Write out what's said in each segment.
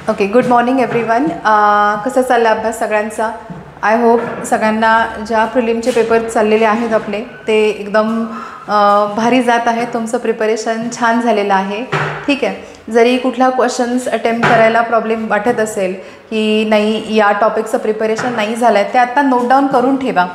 Okay, good morning everyone. कसं चाललं अभ्यास सगळ्यांचा? आय होप सगळ्यांना ज्या प्रिलिमचे पेपर चाललेले आहेत आपले ते एकदम भारी जात आहे. तुमचं प्रिपरेशन छान झालेलं आहे. ठीक आहे, जरी कुठला क्वेश्चन्स अटेम्प्ट करायला प्रॉब्लेम वाटत असेल की नाही या टॉपिकचं प्रिपरेशन नाही झालं आहे, ते आता नोट डाऊन करून ठेवा.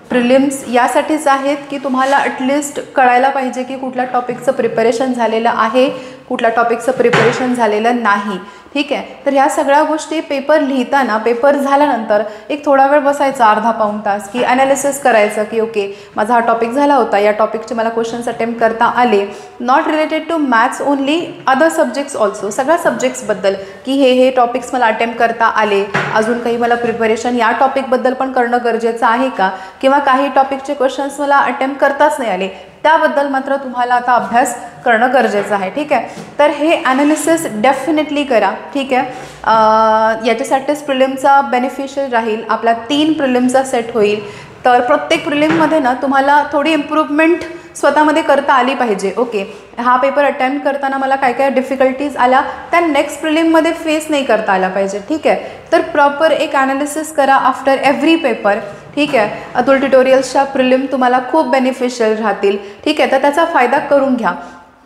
प्रिलिम्स यासाठीच आहेत की तुम्हाला ॲटलिस्ट कळायला पाहिजे की कुठल्या टॉपिकचं प्रिपरेशन झालेलं आहे, कुठल्या टॉपिकचं प्रिपरेशन झालेलं नाही. ठीक आहे, तर ह्या सगळ्या गोष्टी पेपर लिहिताना, पेपर झाल्यानंतर एक थोडा वेळ बसायचा, अर्धा पाऊण तास, की ॲनालिसिस करायचं की ओके माझा हा टॉपिक झाला होता, या टॉपिकचे मला क्वेश्चन्स अटेम्प्ट करता आले, not related to maths only, other subjects also, सगळ्या सब्जेक्ट्सबद्दल की हे टॉपिक्स मला अटेम्प्ट करता आले, अजून काही मला प्रिपरेशन या टॉपिकबद्दल पण करणं गरजेचं आहे का, किंवा काही टॉपिकचे क्वेश्चन्स मला अटेम्प्ट करताच नाही आले त्याबद्दल मात्र तुम्हाला आता अभ्यास करणं गरजेचं आहे. ठीक आहे, तर हे ॲनालिसिस डेफिनेटली करा. ठीक आहे, याच्यासाठीच प्रिलिमचा बेनिफिशियल राहील. आपला 3 प्रिलिमचा सेट होईल, तर प्रत्येक प्रिलिममध्ये ना तुम्हाला थोडी इम्प्रूव्हमेंट स्वतःमध्ये करता आली पाहिजे. ओके, हा पेपर अटेम्प्ट करताना मला काय काय डिफिकल्टीज आल्या त्या नेक्स्ट प्रिलिममध्ये फेस नाही करता आला पाहिजे. ठीक आहे, तर प्रॉपर एक ॲनालिसिस करा आफ्टर एव्हरी पेपर. ठीक आहे, अतुल ट्युटोरियल्सच्या प्रिलिम तुम्हाला खूप बेनिफिशियल राहतील. ठीक आहे, तर त्याचा फायदा करून घ्या.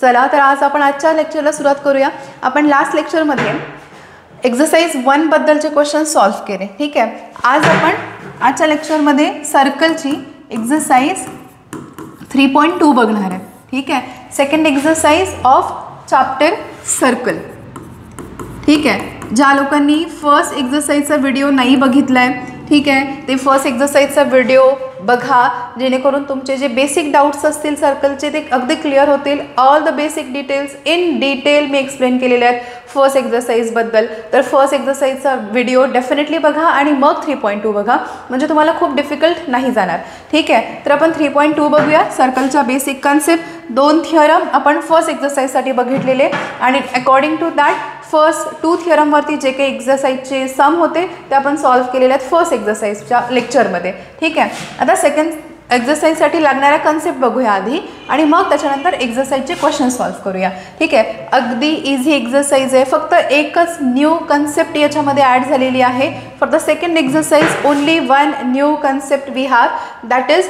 चला, तर आज आपण आजच्या लेक्चरला सुरुवात करूया. आपण लास्ट लेक्चरमध्ये एक्झरसाइज 1 बद्दलचे क्वेश्चन सॉल्व्ह केले. ठीक आहे, आज आपण आजच्या लेक्चरमध्ये सर्कलची एक्झरसाइज 3.2 बघणार आहे. ठीक आहे, second exercise of chapter circle. ठीक आहे, ज्या लोकांनी फर्स्ट एक्झरसाइजचा व्हिडिओ नाही बघितला आहे, ठीक आहे, ते फर्स्ट एक्झरसाइजचा व्हिडिओ बघा, जेणेकरून तुमचे जे बेसिक डाऊट्स असतील सर्कलचे ते अगदी क्लिअर होतील. All the basic details in detail me explain केलेले आहेत फर्स्ट एक्झरसाइजबद्दल. तर फर्स्ट एक्झरसाइजचा व्हिडिओ डेफिनेटली बघा आणि मग 3.2 बघा, म्हणजे तुम्हाला खूप डिफिकल्ट नाही जाणार. ठीक आहे, तर आपण 3.2 बघूया. सर्कलच्या बेसिक कन्सेप्ट, 2 थिअरम आपण फर्स्ट एक्झरसाइजसाठी बघितलेले आणि अकॉर्डिंग टू दॅट फर्स्ट 2 थिअरमवरती जे काही एक्झरसाइजचे सम होते ते आपण सॉल्व्ह केलेले आहेत फर्स्ट एक्झरसाइजच्या लेक्चरमध्ये. ठीक आहे, आता सेकंड एक्झरसाइजसाठी लागणाऱ्या कन्सेप्ट बघूया आधी आणि मग त्याच्यानंतर एक्झरसाइजचे क्वेश्चन सॉल्व्ह करूया. ठीक आहे, अगदी इझी एक्झरसाइज आहे. फक्त एकच न्यू कन्सेप्ट याच्यामध्ये ॲड झालेली आहे. For the second exercise only 1 new concept we have, that is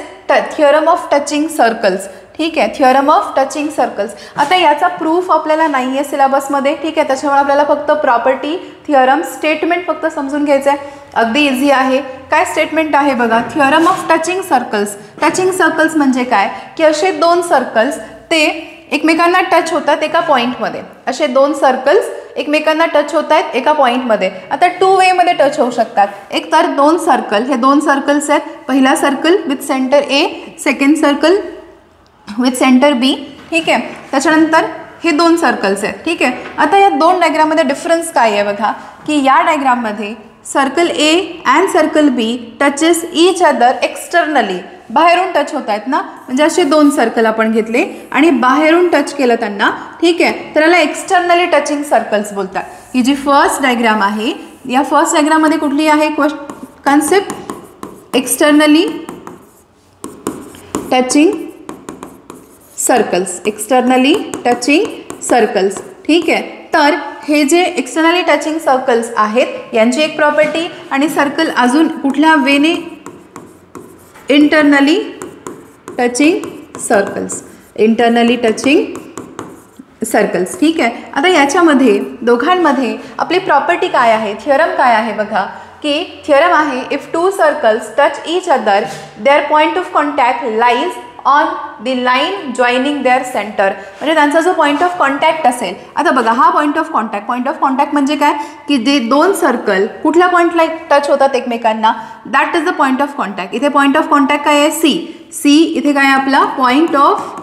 theorem of touching circles. ठीक आहे, थिअरम ऑफ टचिंग सर्कल्स. आता याचा प्रूफ आपल्याला नाही आहे सिलेबसमध्ये. ठीक आहे, त्याच्यामुळे आपल्याला फक्त प्रॉपर्टी, थिअरम, स्टेटमेंट फक्त समजून घ्यायचं आहे. अगदी इझी आहे. काय स्टेटमेंट आहे बघा, theorem of touching circles. Touching circles म्हणजे काय की असे 2 सर्कल्स ते एकमेकांना टच होतात एका पॉईंटमध्ये. असे 2 सर्कल्स एकमेकांना टच होत आहेत एका पॉईंटमध्ये. आता 2 वेमध्ये टच होऊ शकतात. एक तर 2 सर्कल, हे 2 सर्कल्स आहेत. पहिला circle with centre A, second circle with centre B. ठीक आहे, त्याच्यानंतर हे 2 सर्कल्स आहेत. ठीक आहे, आता या 2 डायग्राममध्ये डिफरन्स काय आहे बघा की या डायग्राममध्ये circle A and circle B touches each other externally, बाहेरून टच होत आहेत ना, म्हणजे असे 2 सर्कल आपण घेतले आणि बाहेरून टच केलं त्यांना. ठीक आहे, तर याला एक्सटर्नली टचिंग सर्कल्स बोलतात. ही जी फर्स्ट डायग्राम आहे, या फर्स्ट डायग्राममध्ये कुठली आहे concept, externally touching circles. Externally touching circles. ठीक आहे, तर हे जे एक्सटर्नली टचिंग सर्कल्स आहेत यांची एक प्रॉपर्टी, आणि सर्कल अजून कुठल्या वेने, internally touching circles. Internally touching circles. ठीक आहे, आता याच्यामध्ये दोघांमध्ये आपली प्रॉपर्टी काय आहे, थिअरम काय आहे बघा की थिअरम आहे if 2 circles touch each other their point of contact lies on the line joining their centre. म्हणजे त्यांचा जो पॉईंट ऑफ कॉन्टॅक्ट असेल, आता बघा हा पॉईंट ऑफ कॉन्टॅक्ट म्हणजे काय की जे 2 सर्कल कुठल्या पॉईंटला टच होतात एकमेकांना, that is the point of contact. इथे पॉईंट ऑफ कॉन्टॅक्ट काय आहे, सी. इथे काय आहे आपला पॉईंट ऑफ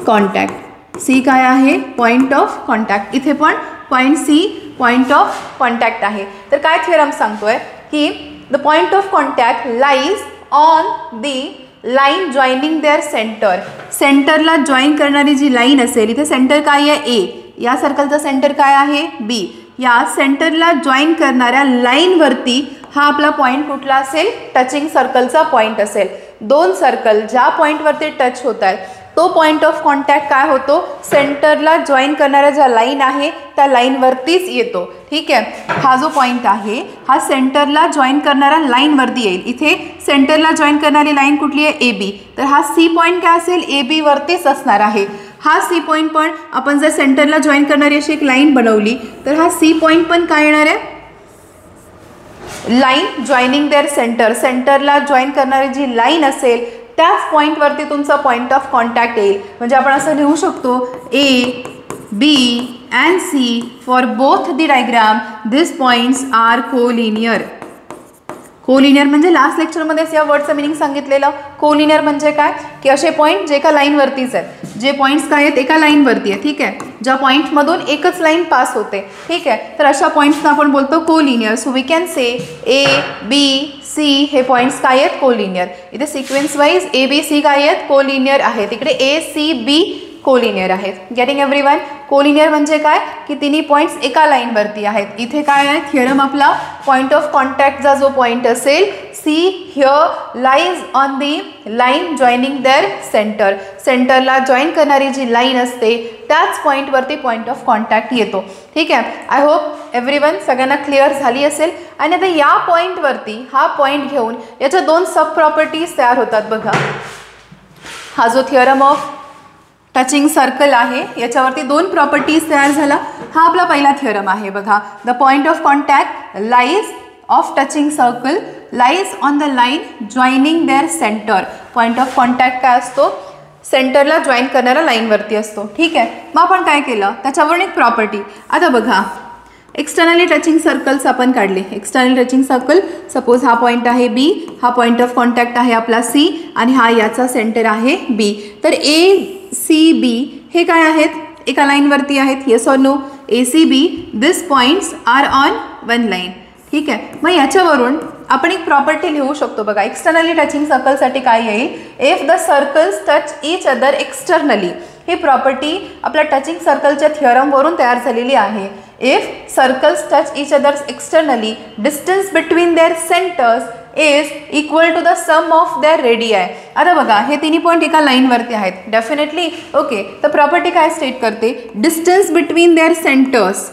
कॉन्टॅक्ट. सी काय आहे, पॉईंट ऑफ कॉन्टॅक्ट. इथे पण point C, point of contact आहे. तर काय थिअरम सांगतोय की the point of contact lies on the line joining their centre. सेंटरला जॉईन करणारी जी लाईन असेल, इथे सेंटर काय आहे ए, या सर्कलचा सेंटर काय आहे बी, या सेंटरला जॉईन करणाऱ्या लाईनवरती हा आपला पॉईंट कुठला असेल, टचिंग सर्कलचा पॉईंट असेल. 2 सर्कल ज्या पॉईंटवरती टच होत आहेत तो पॉईंट ऑफ कॉन्टॅक्ट काय होतो, सेंटरला जॉईन करणाऱ्या ज्या लाईन आहे त्या लाईनवरतीच येतो. ठीक आहे, हा जो पॉईंट आहे हा सेंटरला जॉईन करणाऱ्या लाईनवरती येईल. इथे सेंटरला जॉईन करणारी लाईन कुठली आहे, ए बी. तर हा सी पॉईंट काय असेल, ए बी वरतीच असणार आहे. हा सी पॉईंट पण आपण जर सेंटरला जॉईन करणारी अशी एक लाईन बनवली तर हा सी पॉईंट पण काय येणार आहे, लाईन जॉईनिंग देअर सेंटर. सेंटरला जॉईन करणारी जी लाईन असेल त्याच पॉईंटवरती तुमचा पॉईंट ऑफ कॉन्टॅक्ट येईल. म्हणजे आपण असं लिहू शकतो, A B and C for both the diagram these points are collinear. Collinear म्हणजे लास्ट लेक्चरमध्येच या वर्डचं मिनिंग सांगितलेलं. कोलिनियर म्हणजे काय की असे पॉईंट जे एका लाईनवरतीच आहेत, जे पॉईंट्स काय आहेत एका लाईनवरती आहे. ठीक आहे, ज्या पॉईंटमधून एकच लाईन पास होते. ठीक आहे, तर अशा पॉईंट्सना आपण बोलतो collinear. So we can say A B C हे पॉईंट्स काय आहेत, कोलिनियर. इथे sequence wise A B C काय आहेत, कोलिनियर आहेत. इकडे ए सी बी कोलिनियर आहेत. Getting everyone. कोलिनियर म्हणजे काय की तिन्ही पॉईंट्स एका लाईनवरती आहेत. इथे काय आहे थिअरम आपला, पॉईंट ऑफ कॉन्टॅक्टचा जो पॉईंट असेल see here lies on the line joining their centre. सेंटरला जॉईन करणारी जी लाईन असते त्याच पॉईंटवरती पॉईंट ऑफ कॉन्टॅक्ट येतो. ठीक आहे, आय होप एव्हरीवन सगळ्यांना क्लिअर झाली असेल. आणि आता या पॉईंटवरती हा पॉईंट घेऊन याच्या दोन सब प्रॉपर्टीज तयार होतात बघा. हा जो थिअरम ऑफ टचिंग सर्कल आहे याच्यावरती दोन प्रॉपर्टीज तयार झाला. हा आपला पहिला थिअरम आहे बघा. The point of contact lies of touching circle lies on the line joining their centre. Point of contact काय असतो, सेंटरला जॉईन करणाऱ्या लाईनवरती असतो. ठीक आहे, मग आपण काय केलं त्याच्यावरून एक प्रॉपर्टी. आता बघा, एक्सटर्नली टचिंग सर्कल्स आपण काढले. एक्सटर्नल टचिंग सर्कल, सपोज हा पॉईंट आहे बी, हा पॉईंट ऑफ कॉन्टॅक्ट आहे आपला सी आणि हा याचा सेंटर आहे बी. तर ए सी बी हे काय आहेत, एका लाईनवरती आहेत. Yes or no, A C B this points are on one line. ठीक आहे, मग याच्यावरून आपण एक प्रॉपर्टी लिहू शकतो बघा. एक्सटर्नली टचिंग सर्कलसाठी काय येईल, if the circles touch each other externally. ही प्रॉपर्टी आपल्या टचिंग सर्कलच्या थिअरमवरून तयार झालेली आहे. If circles touch each others externally distance between their centres is equal to the sum of their radii. आता बघा, हे तिन्ही पॉईंट एका लाईनवरती आहेत डेफिनेटली. ओके, तर प्रॉपर्टी काय स्टेट करते, डिस्टन्स बिटवीन देअर सेंटर्स.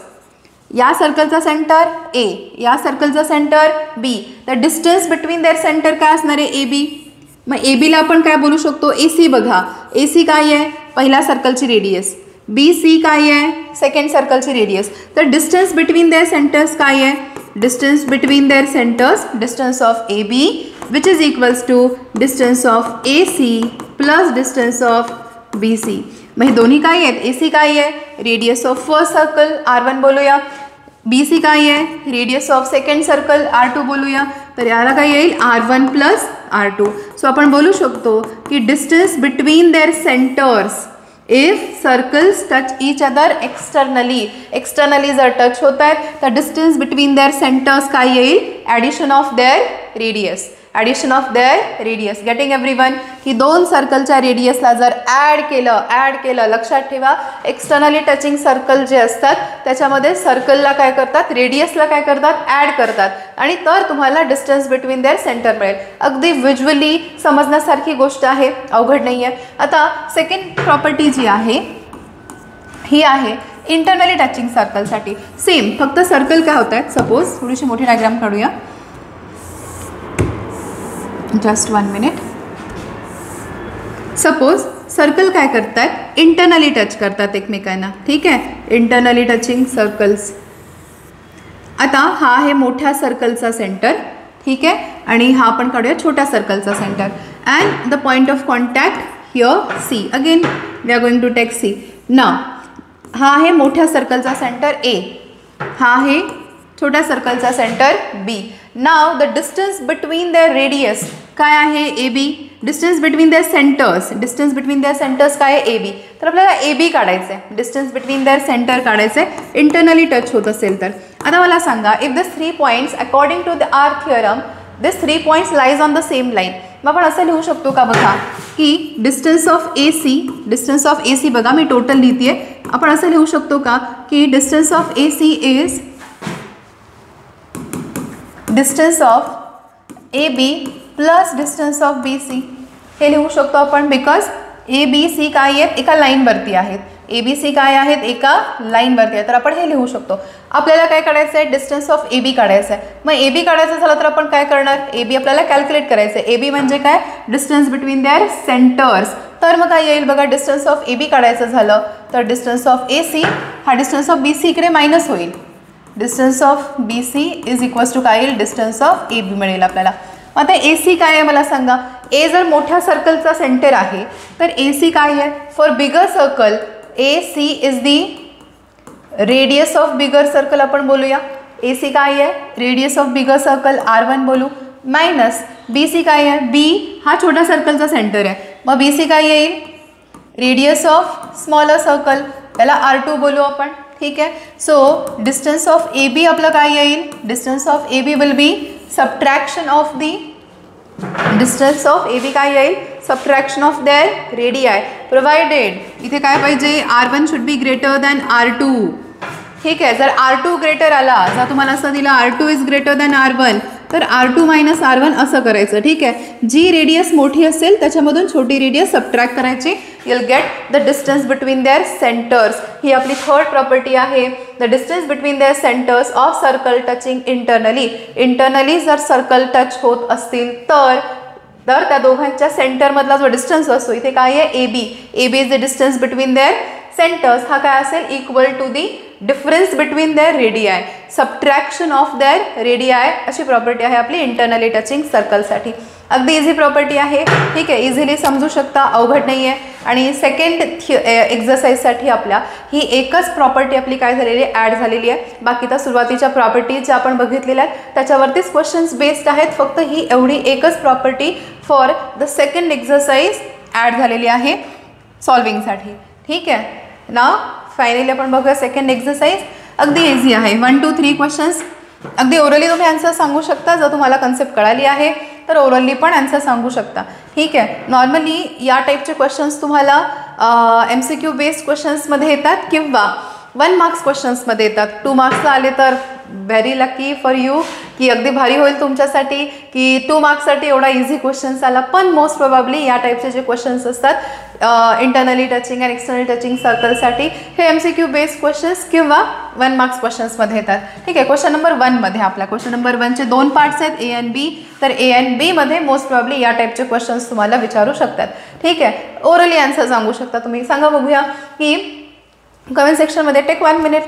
या सर्कलचा सेंटर ए, या सर्कलचा सेंटर बी. तर डिस्टन्स बिटवीन देअर सेंटर काय असणार आहे, ए बी. मग ए बीला आपण काय बोलू शकतो, ए सी. बघा, ए सी काय आहे, पहिल्या सर्कलची रेडियस. बी सी काय आहे, सेकंड सर्कलची रेडियस. तर डिस्टन्स बिटवीन देअर सेंटर्स काय आहे, distance between their centres distance of A B which is equals to distance of A C plus distance of B C. मग हे दोन्ही काय आहेत, ए सी काय आहे, radius of first circle R1 बोलूया. बी सी काय आहे, radius of second circle R2 बोलूया. तर याला काय येईल, R1 प्लस R2. सो आपण बोलू शकतो की distance between their centres if circles touch each other externally. Externally जर टच होत आहेत तर डिस्टन्स बिटवीन देअर सेंटर्स काय येईल, addition of their radius. Addition of their radius. Getting everyone. की दोन सर्कलच्या रेडियसला जर ॲड केलं, लक्षात ठेवा एक्सटर्नली टचिंग सर्कल जे असतात त्याच्यामध्ये सर्कलला काय करतात, रेडियसला काय करतात, ॲड करतात आणि तर तुम्हाला डिस्टन्स बिटवीन देअर सेंटर मिळेल. अगदी व्हिज्युअली समजण्यासारखी गोष्ट आहे, अवघड नाही आहे. आता सेकंड प्रॉपर्टी जी आहे ही आहे इंटरनली टचिंग सर्कलसाठी. सेम, फक्त सर्कल काय होत आहेत, सपोज थोडीशी मोठी डायग्राम काढूया. Just 1 minute. सपोज सर्कल काय करतात, इंटरनली टच करतात एकमेकांना. ठीक आहे, इंटरनली टचिंग सर्कल्स. आता हा आहे मोठ्या सर्कलचा सेंटर. ठीक आहे, आणि हा आपण काढूया छोट्या सर्कलचा centre. And the point of contact here C. Again we are going to take C. Now हा आहे मोठ्या सर्कलचा सेंटर ए, हा आहे छोट्या सर्कलचा centre B. Now the distance between their radius काय आहे, A B. Distance between their centres, distance between their centres काय आहे, ए बी. तर आपल्याला ए बी काढायचं आहे, डिस्टन्स बिटवीन देअर सेंटर काढायचं आहे इंटरनली टच होत असेल तर. आता मला सांगा, if this 3 points according to the our theorem this 3 points lies on the same line. मग आपण असं लिहू शकतो का बघा की distance of A C, distance of A C बघा मी टोटल लिहिते आहे. आपण असं लिहू शकतो का की distance of A C is distance of A B plus distance of B C. हे लिहू शकतो आपण बिकॉज ए बी सी काय आहेत, एका लाईनवरती आहेत. ए बी सी काय आहेत, एका लाईनवरती आहे. तर आपण हे लिहू शकतो. आपल्याला काय काढायचं आहे, डिस्टन्स ऑफ ए बी काढायचं आहे. मग ए बी काढायचं झालं तर आपण काय करणार, ए बी आपल्याला कॅल्क्युलेट करायचं आहे. ए बी म्हणजे काय, डिस्टन्स बिटवीन देअर सेंटर्स. तर मग काय येईल बघा, डिस्टन्स ऑफ ए बी काढायचं झालं तर डिस्टन्स ऑफ ए सी हा डिस्टन्स ऑफ बी सी इकडे मायनस होईल. Distance of B C is equals to काय येईल, डिस्टन्स ऑफ ए बी मिळेल आपल्याला. आता ए सी काय आहे मला सांगा. ए जर मोठ्या सर्कलचा सेंटर आहे तर ए सी काय आहे, for bigger circle A C is the radius of bigger circle आपण बोलूया. ए सी काय आहे, radius of bigger circle R1 बोलू, मायनस बी सी काय आहे, बी हा छोट्या सर्कलचा सेंटर आहे. मग बी सी काय येईल, रेडियस ऑफ स्मॉलर सर्कल, त्याला R2 बोलू आपण. ठीक आहे. So distance of A B आपलं काय येईल, distance of A B will be subtraction of the distance of A B काय येईल, subtraction of their radii provided. इथे काय पाहिजे, R1 should be greater than R2. ठीक आहे. जर R2 ग्रेटर आला, जर तुम्हाला असं दिलं R2 is greater than R1 तर R2 मायनस R1 असं करायचं. ठीक आहे. जी रेडियस मोठी असेल त्याच्यामधून छोटी रेडियस सबट्रॅक्ट करायची. you'll get the distance between their centers. ही आपली थर्ड प्रॉपर्टी आहे. the distance between their centers of circle touching internally. Internally जर सर्कल टच होत असतील तर त्या दोघांच्या सेंटरमधला जो डिस्टन्स असतो, इथे काय आहे, A B. A B is the distance between their centres. हा काय असेल, equal to the difference between their radii, subtraction of their radii. अशी प्रॉपर्टी आहे आपली इंटरनली टचिंग सर्कलसाठी. अगदी इझी प्रॉपर्टी आहे. ठीक आहे, इझिली समजू शकता, अवघड नाही आहे. आणि सेकंड एक्झरसाइजसाठी आपल्या ही एकच प्रॉपर्टी आपली काय झालेली आहे, ॲड झालेली आहे. बाकी तर सुरुवातीच्या प्रॉपर्टीज ज्या आपण बघितलेल्या आहेत त्याच्यावरतीच क्वेश्चन्स बेस्ड आहेत. फक्त ही एवढी एकच property for the second exercise add झालेली आहे सॉल्विंगसाठी. ठीक आहे ना. फायनली आपण बघूया सेकंड एक्झरसाइज. अगदी इझी आहे. 1 2 3 क्वेश्चन्स. अगदी ओरली तुम्ही आन्सर सांगू शकता. जर तुम्हाला कन्सेप्ट कळाली आहे तर ओरली पण आन्सर सांगू शकता. ठीक आहे. नॉर्मली या टाईपचे क्वेश्चन्स तुम्हाला MCQ बेस्ड क्वेश्चन्समध्ये येतात किंवा 1 मार्क्स क्वेश्चन्समध्ये येतात. 2 मार्क्सला आले तर व्हेरी लकी फॉर यू, की अगदी भारी होईल तुमच्यासाठी की 2 मार्क्ससाठी एवढा इझी क्वेश्चन्स आला. पण मोस्ट प्रोबॅबली या टाईपचे जे क्वेश्चन्स असतात internally touching and externally touching सर्कलसाठी हे MCQ बेस्ड क्वेश्चन्स किंवा 1 मार्क्स क्वेश्चन्समध्ये येतात. ठीक आहे. क्वेश्चन नंबर 1मध्ये आपला क्वेश्चन नंबर 1चे 2 पार्ट्स आहेत, ए अँड बी. तर ए अँड बीमध्ये मोस्ट प्रॉब्ली या टाईपचे क्वेश्चन्स तुम्हाला विचारू शकतात. ठीक आहे. ओरली आन्सर सांगू शकता तुम्ही. सांगा बघूया की कमेंट सेक्शनमध्ये टेक 1 मिनिट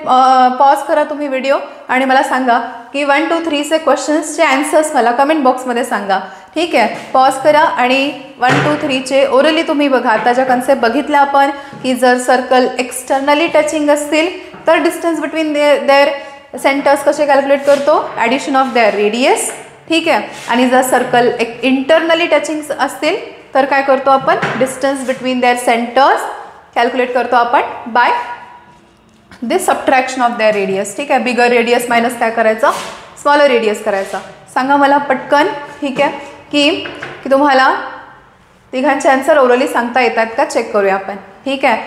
पॉज करा तुम्ही व्हिडिओ आणि मला सांगा की 1 2 3चे क्वेश्चन्सचे आन्सर्स मला कमेंट बॉक्समध्ये सांगा. ठीक आहे. पॉज करा आणि 1 2 3चे ओरली तुम्ही बघा. आताच्या कन्सेप्ट बघितल्या आपण की जर सर्कल एक्सटर्नली टचिंग असतील तर डिस्टन्स बिटवीन देअर सेंटर्स कसे कॅल्क्युलेट करतो, ॲडिशन ऑफ देअर रेडियस. ठीक आहे. आणि जर सर्कल इंटरनली टचिंग असतील तर काय करतो आपण, distance between their centres calculate करतो आपण by the subtraction of their radius. ठीक आहे. बिगर रेडियस मायनस काय करायचं, स्मॉलर रेडियस करायचा. सांगा मला पटकन. ठीक आहे. की तुम्हाला तिघांचे आन्सर ओरली सांगता येतात का, चेक करूया आपण. ठीक आहे.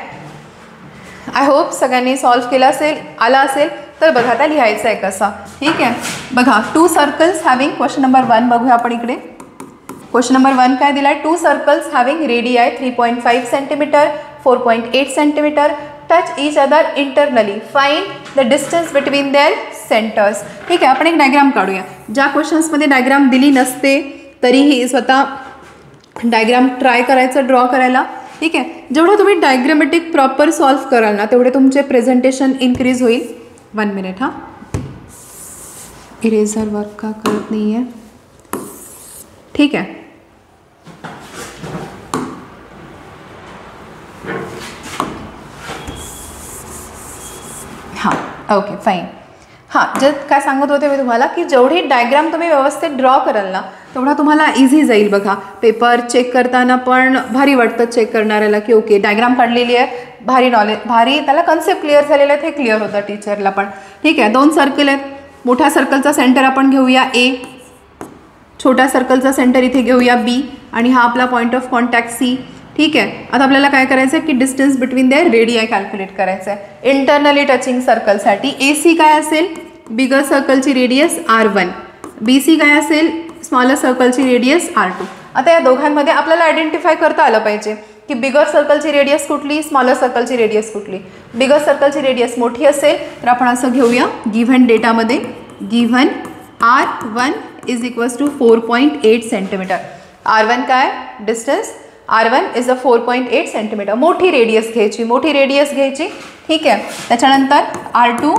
आय होप सगळ्यांनी सॉल्व्ह केलं असेल, आला असेल तर बघा आता लिहायचं आहे कसं. ठीक आहे. बघा 2 सर्कल्स हॅव्हिंग, क्वेश्चन नंबर 1 बघूया आपण इकडे. क्वेश्चन नंबर 1 काय दिला आहे, 2 circles having radii 3.5 centimetre 4.8 centimetre touch each other internally, find the distance between their centres. ठीक आहे. आपण एक डायग्राम काढूया. ज्या क्वेश्चन्समध्ये डायग्राम दिली नसते तरीही स्वतः डायग्राम ट्राय करायचं, ड्रॉ करायला. ठीक आहे. जेवढं तुम्ही डायग्रामॅटिक प्रॉपर सॉल्व्ह कराल ना तेवढे तुमचे प्रेझेंटेशन इन्क्रीज होईल. 1 मिनिट. हां, इरेझर वर्क का करत नाही आहे. ठीक आहे. हां, ओके फाईन. हां, जे काय सांगत होते मी तुम्हाला की जेवढी डायग्राम तुम्ही व्यवस्थित ड्रॉ कराल ना तेवढा तुम्हाला इझी जाईल. बघा पेपर चेक करताना पण भारी वाटतं चेक करणाऱ्याला की ओके डायग्राम काढलेली आहे, भारी नॉलेज, भारी त्याला कन्सेप्ट क्लिअर झालेला आहे, हे क्लिअर होतं टीचरला पण. ठीक आहे. 2 सर्कल आहेत. मोठ्या सर्कलचा सेंटर आपण घेऊया ए, छोट्या सर्कलचा सेंटर इथे घेऊया बी आणि हा आपला पॉईंट ऑफ कॉन्टॅक्ट सी. ठीक आहे. आता आपल्याला काय करायचं आहे की डिस्टन्स बिटवीन देअर रेडियाय कॅल्क्युलेट करायचं आहे इंटरनली टचिंग सर्कलसाठी. ए सी काय असेल, बिगर सर्कलची रेडियस R1, बी सी काय असेल, स्मॉलर सर्कलची रेडियस R2. आता या दोघांमध्ये आपल्याला आयडेंटिफाय करता आलं पाहिजे की बिगर सर्कलची रेडियस कुठली, स्मॉलर सर्कलची रेडियस कुठली. बिगर सर्कलची रेडियस मोठी असेल तर आपण असं घेऊया गिव्हन डेटामध्ये, given R1 is equals to 4.8 centimetre. R1 काय distance, R1 is a 4.8 centimetre. मोठी रेडियस घ्यायची, ठीक आहे. त्याच्यानंतर R2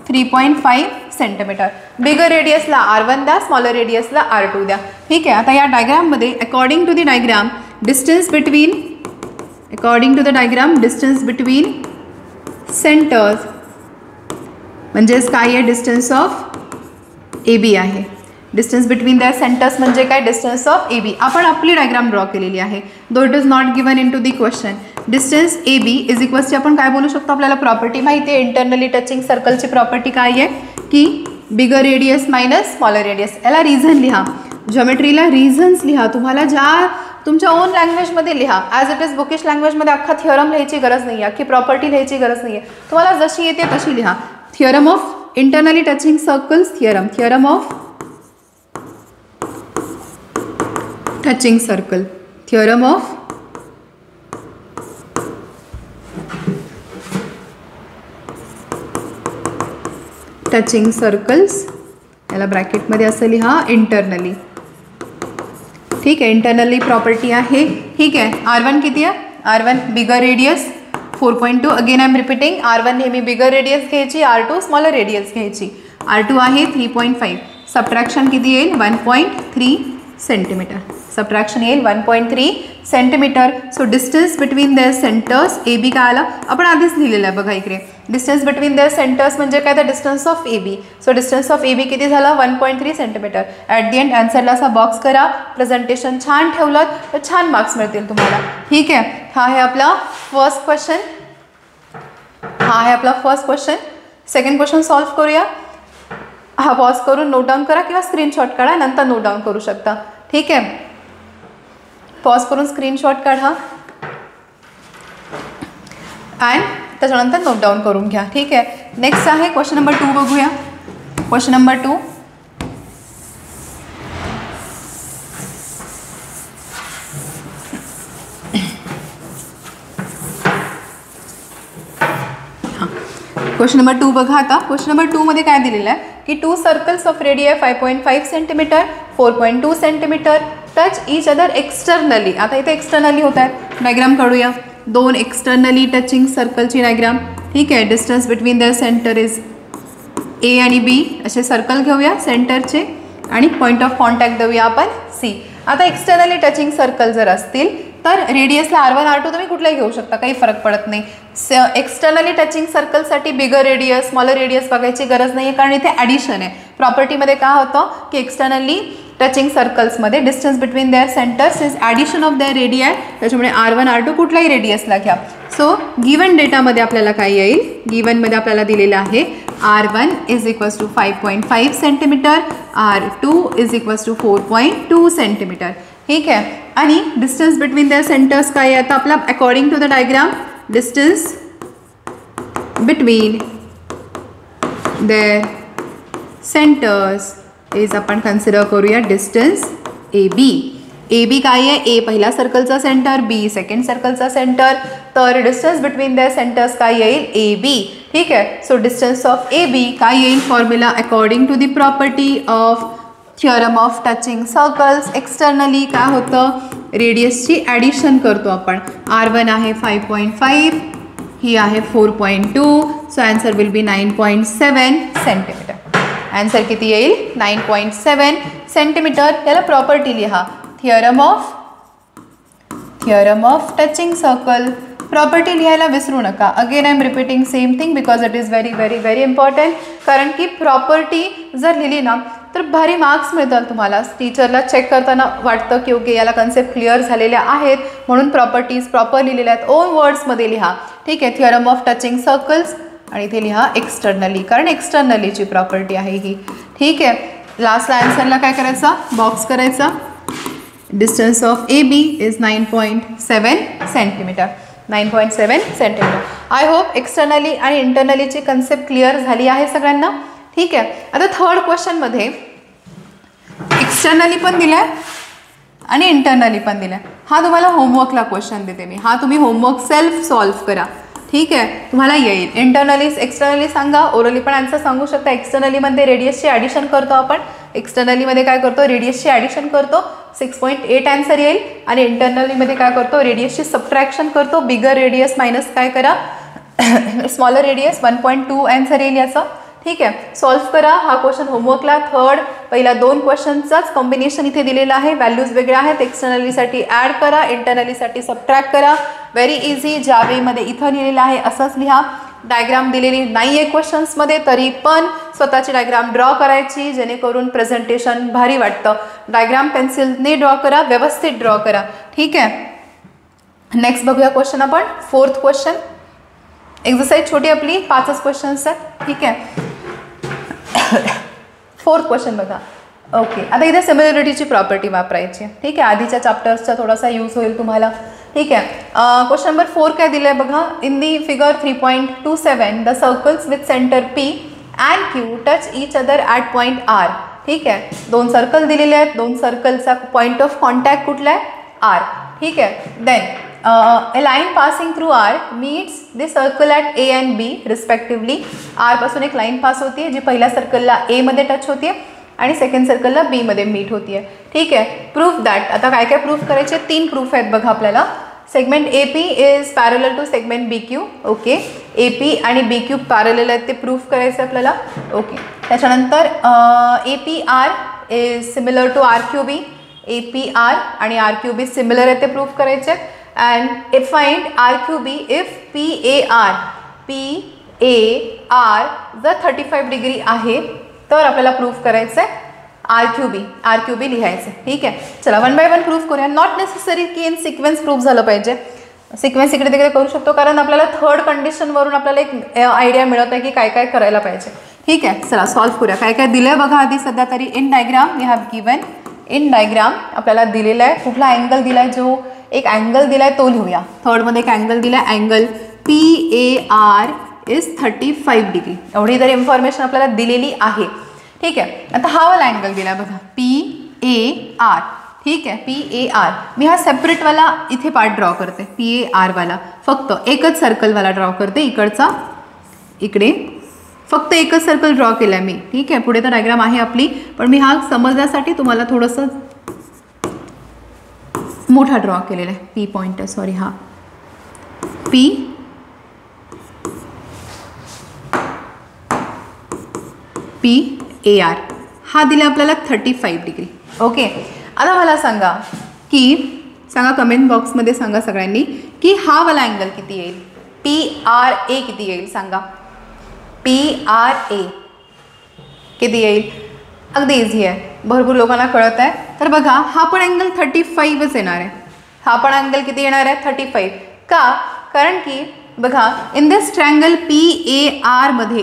3.5 सेंटीमीटर. बिगर रेडियसला R1 द्या, स्मॉलर रेडियसला R2 द्या, ठीक आहे. आता या डायग्राममध्ये according to the diagram distance between centres म्हणजेच काय आहे, डिस्टन्स ऑफ AB आहे. डिस्टन्स बिटवीन द सेंटर्स म्हणजे काय, डिस्टन्स ऑफ AB. आपण आपली डायग्राम ड्रॉ केलेली आहे, though it is not given in to the question. Distance AB is equals आपण काय बोलू शकतो, आपल्याला प्रॉपर्टी माहिती आहे इंटरनली टचिंग सर्कलची प्रॉपर्टी काय आहे की बिगर रेडियस मायनस स्मॉलर रेडियस. याला रिझन लिहा, जॉमेट्रीला रिझन्स लिहा, तुम्हाला ज्या तुमच्या ओन लँग्वेजमध्ये लिहा. ॲज इट इज बुकिश लँग्वेजमध्ये अख्खा थिअरम लिहायची गरज नाही आहे, अख्खी प्रॉपर्टी लिहायची गरज नाही आहे, तुम्हाला जशी येते तशी लिहा. Theorem of internally touching circles, theorem of touching circle, theorem of touching circles, याला ब्रॅकेटमध्ये असं लिहा इंटरनली, ठीक आहे. इंटरनली प्रॉपर्टी आहे, ठीक आहे. R1 किती आहे, R1 bigger radius 4.2. Again I am repeating, R1 नेहमी बिगर रेडियस घ्यायची, R2 स्मॉलर रेडियस घ्यायची. R2 आहे 3.5, सबट्रॅक्शन किती येईल 1.3 सेंटीमीटर. सबट्रॅक्शन येईल 1.3 centimetre. So distance between the centres AB काय आला, आपण आधीच लिहिलेलं आहे बघा इकडे. डिस्टन्स बिटवीन द सेंटर्स म्हणजे काय, तर distance of AB. So distance of AB किती झाला 1.3 सेंटीमीटर. ॲट दी एंड आन्सरला असा बॉक्स करा. प्रेझेंटेशन छान ठेवलं तर छान मार्क्स मिळतील तुम्हाला, ठीक आहे. हा आहे आपला first question. Second question solve करूया. हा पॉज करून नोट डाऊन करा किंवा स्क्रीनशॉट काढा, नंतर नोट डाऊन करू शकता, ठीक आहे. पॉज करून स्क्रीनशॉट काढा अँड त्याच्यानंतर नोट डाऊन करून घ्या, ठीक आहे. नेक्स्ट आहे क्वेश्चन नंबर 2 बघूया. क्वेश्चन नंबर 2, क्वेश्चन नंबर 2 बघा. आता क्वेश्चन नंबर 2 मध्ये काय दिलेलं आहे की 2 circles of radius 5.5 centimetre 4.2 centimetre touch each other externally. आता इथे एक्सटर्नली होत आहेत, डायग्राम काढूया. 2 एक्सटर्नली टचिंग सर्कलची डायग्राम, ठीक आहे. Distance between the centre is A आणि B असे सर्कल घेऊया सेंटरचे आणि पॉईंट ऑफ कॉन्टॅक्ट देऊया आपण C. आता एक्सटर्नली टचिंग सर्कल जर असतील तर रेडियसला R1 R2 तुम्ही कुठलाही घेऊ शकता, काही फरक पडत नाही. एक्सटर्नली टचिंग सर्कलसाठी बिगर रेडियस स्मॉलर रेडियस बघायची गरज नाही आहे, कारण इथे ॲडिशन आहे. प्रॉपर्टीमध्ये काय होतं की एक्सटर्नली टचिंग सर्कल्समध्ये distance between their centres is addition of their radii, त्याच्यामुळे R1 R2 कुठलाही रेडियसला घ्या. सो गिवन डेटामध्ये आपल्याला काय येईल, गिवनमध्ये आपल्याला दिलेलं आहे R1 is equals to 5.5 centimetre, R2 is equals to 4.2 centimetre, ठीक आहे. आणि डिस्टन्स बिटवीन देअर सेंटर्स काय आहे आता आपला, according to the diagram distance between their centres is आपण कन्सिडर करूया डिस्टन्स AB. AB काय आहे, A पहिला सर्कलचा सेंटर, B सेकंड सर्कलचा सेंटर, तर डिस्टन्स बिटवीन देअर सेंटर्स काय येईल AB, ठीक आहे. सो डिस्टन्स ऑफ AB काय येईल, formula according to the property of theorem of touching circles. Externally काय होतं, रेडियसची ॲडिशन करतो आपण. R1 आहे 5.5, ही आहे 4.2, so answer will be 9.7 centimetre. Answer किती येईल 9.7 सेंटीमीटर. त्याला प्रॉपर्टी लिहा, theorem of touching circle. Property लिहायला विसरू नका. Again I am repeating same thing because it is very very very important. कारण की प्रॉपर्टी जर लिहिली ना तर भारी मार्क्स मिळतात तुम्हाला. टीचरला चेक करताना वाटतं की ओके याला कन्सेप्ट क्लिअर झालेल्या आहेत म्हणून प्रॉपर्टीज प्रॉपर लिहिलेल्या आहेत. ओन वर्ड्समध्ये लिहा, ठीक आहे. थिअरम ऑफ टचिंग सर्कल्स आणि इथे लिहा एक्सटर्नली, कारण एक्सटर्नलीची प्रॉपर्टी आहे ही, ठीक आहे. लास्टला आन्सरला काय करायचा, बॉक्स करायचा. Distance of AB is 9.7 centimetre. 9.7 centimetre. I hope externally आणि इंटरनलीची कन्सेप्ट क्लिअर झाली आहे सगळ्यांना, ठीक आहे. आता थर्ड क्वेश्चनमध्ये एक्सटर्नली पण दिलं आहे आणि इंटरनली पण दिला आहे. हा तुम्हाला होमवर्कला क्वेश्चन देते मी, हा तुम्ही होमवर्क सेल्फ सॉल्व्ह करा. ठीक आहे, तुम्हाला येईल. इंटरनली एक्सटर्नली सांगा, ओरली पण आन्सर सांगू शकता. एक्सटर्नलीमध्ये रेडियसची ॲडिशन करतो आपण, एक्सटर्नलीमध्ये काय करतो, रेडियसची ॲडिशन करतो, 6.8 आन्सर येईल. आणि इंटरनलीमध्ये काय करतो, रेडियसची सबट्रॅक्शन करतो, बिगर रेडियस मायनस काय करा स्मॉलर रेडियस 1.2 आन्सर येईल याचा. ठीक आहे, सॉल्व्ह करा हा क्वेश्चन होमवर्कला. थर्ड पहिला 2 क्वेश्चनचाच कॉम्बिनेशन इथे दिलेला आहे, व्हॅल्यूज वेगळ्या आहेत. एक्सटर्नलीसाठी ॲड करा, इंटरनलीसाठी सबट्रॅक्ट करा. व्हेरी इझी, ज्या वेमध्ये इथं लिहिलेलं आहे असंच लिहा. डायग्राम दिलेली नाही आहे क्वेश्चन्समध्ये, तरी पण स्वतःची डायग्राम ड्रॉ करायची जेणेकरून प्रेझेंटेशन भारी वाटतं. डायग्राम पेन्सिलने ड्रॉ करा, व्यवस्थित ड्रॉ करा. ठीक आहे, नेक्स्ट बघूया क्वेश्चन आपण. 4th question. एक्सरसाइज छोटी आपली 5च क्वेश्चन्स आहेत. ठीक आहे, 4th क्वेश्चन बघा. ओके, आता इथे सिमिलरिटीची प्रॉपर्टी वापरायची. ठीक आहे, आधीच्या चॅप्टर्सचा थोडासा यूज होईल तुम्हाला. ठीक आहे, क्वेश्चन नंबर 4 काय दिलं आहे बघा. In the figure 3.27 the circles with centre P and Q touch each other at point R. ठीक आहे, 2 सर्कल दिलेले आहेत, 2 सर्कलचा पॉईंट ऑफ कॉन्टॅक्ट कुठला आहे, R. ठीक आहे, then a line passing through R meets the circle at A and B respectively. R पासून एक लाईन पास होती आहे जी पहिल्या सर्कलला A मध्ये टच होती आहे आणि सेकंड सर्कलला B मध्ये मीट होती आहे. ठीक आहे, प्रूफ दॅट. आता काय काय प्रूफ करायचे, 3 प्रूफ आहेत बघा आपल्याला. Segment AP is parallel to segment BQ. Okay, AP आणि BQ पॅरलल आहेत ते प्रूफ करायचं आपल्याला. ओके, त्याच्यानंतर APR is similar to RQB. APR आणि RQB सिमिलर आहे ते प्रूफ करायचे. and find RQB if PAR जर 35 डिग्री आहे तर आपल्याला प्रूफ करायचं आहे RQB लिहायचं. ठीक आहे, चला 1 बाय 1 प्रूफ करूया. नॉट नेसेसरी की इन सिक्वेन्स प्रूफ झालं पाहिजे, सिक्वेन्स इकडे तिकडे करू शकतो, कारण आपल्याला थर्ड कंडिशनवरून आपल्याला एक आयडिया मिळत आहे की काय काय करायला पाहिजे. ठीक आहे, चला सॉल्व्ह करूया. काय काय दिलं आहे बघा आधी सध्या तरी. In diagram we have given, in diagram आपल्याला दिलेला आहे कुठला अँगल दिला आहे, जो एक अँगल दिला आहे तो लिहूया. थर्डमध्ये एक अँगल दिला आहे, अँगल PAR इज 35 डिग्री. एवढी तर इन्फॉर्मेशन आपल्याला दिलेली आहे. ठीक आहे, आता हा वाला अँगल दिला बघा PAR. ठीक आहे, PAR. मी हा सेपरेटवाला इथे पार्ट ड्रॉ करते, PAR वाला फक्त एकच सर्कलवाला ड्रॉ करते इकडचा, इकडे फक्त एकच सर्कल ड्रॉ केला आहे मी. ठीक आहे, पुढे तर डायग्राम आहे आपली, पण मी हा समजण्यासाठी तुम्हाला थोडंसं मोठा ड्रॉ केलेला आहे. P पॉइंट, सॉरी, हा PAR हा दिला आपल्याला 35 डिग्री. ओके, आता मला सांगा कमेंट बॉक्समध्ये सांगा सगळ्यांनी की हा वाला अँगल किती येईल, PRA किती येईल सांगा. PRA किती येईल, अगदी इझी आहे, भरपूर लोकांना कळत आहे. तर बघा हा पण अँगल 35च येणार आहे. हा पण अँगल किती येणार आहे, 35. का, कारण की बघा इन दिस ट्रायंगल PAR मध्ये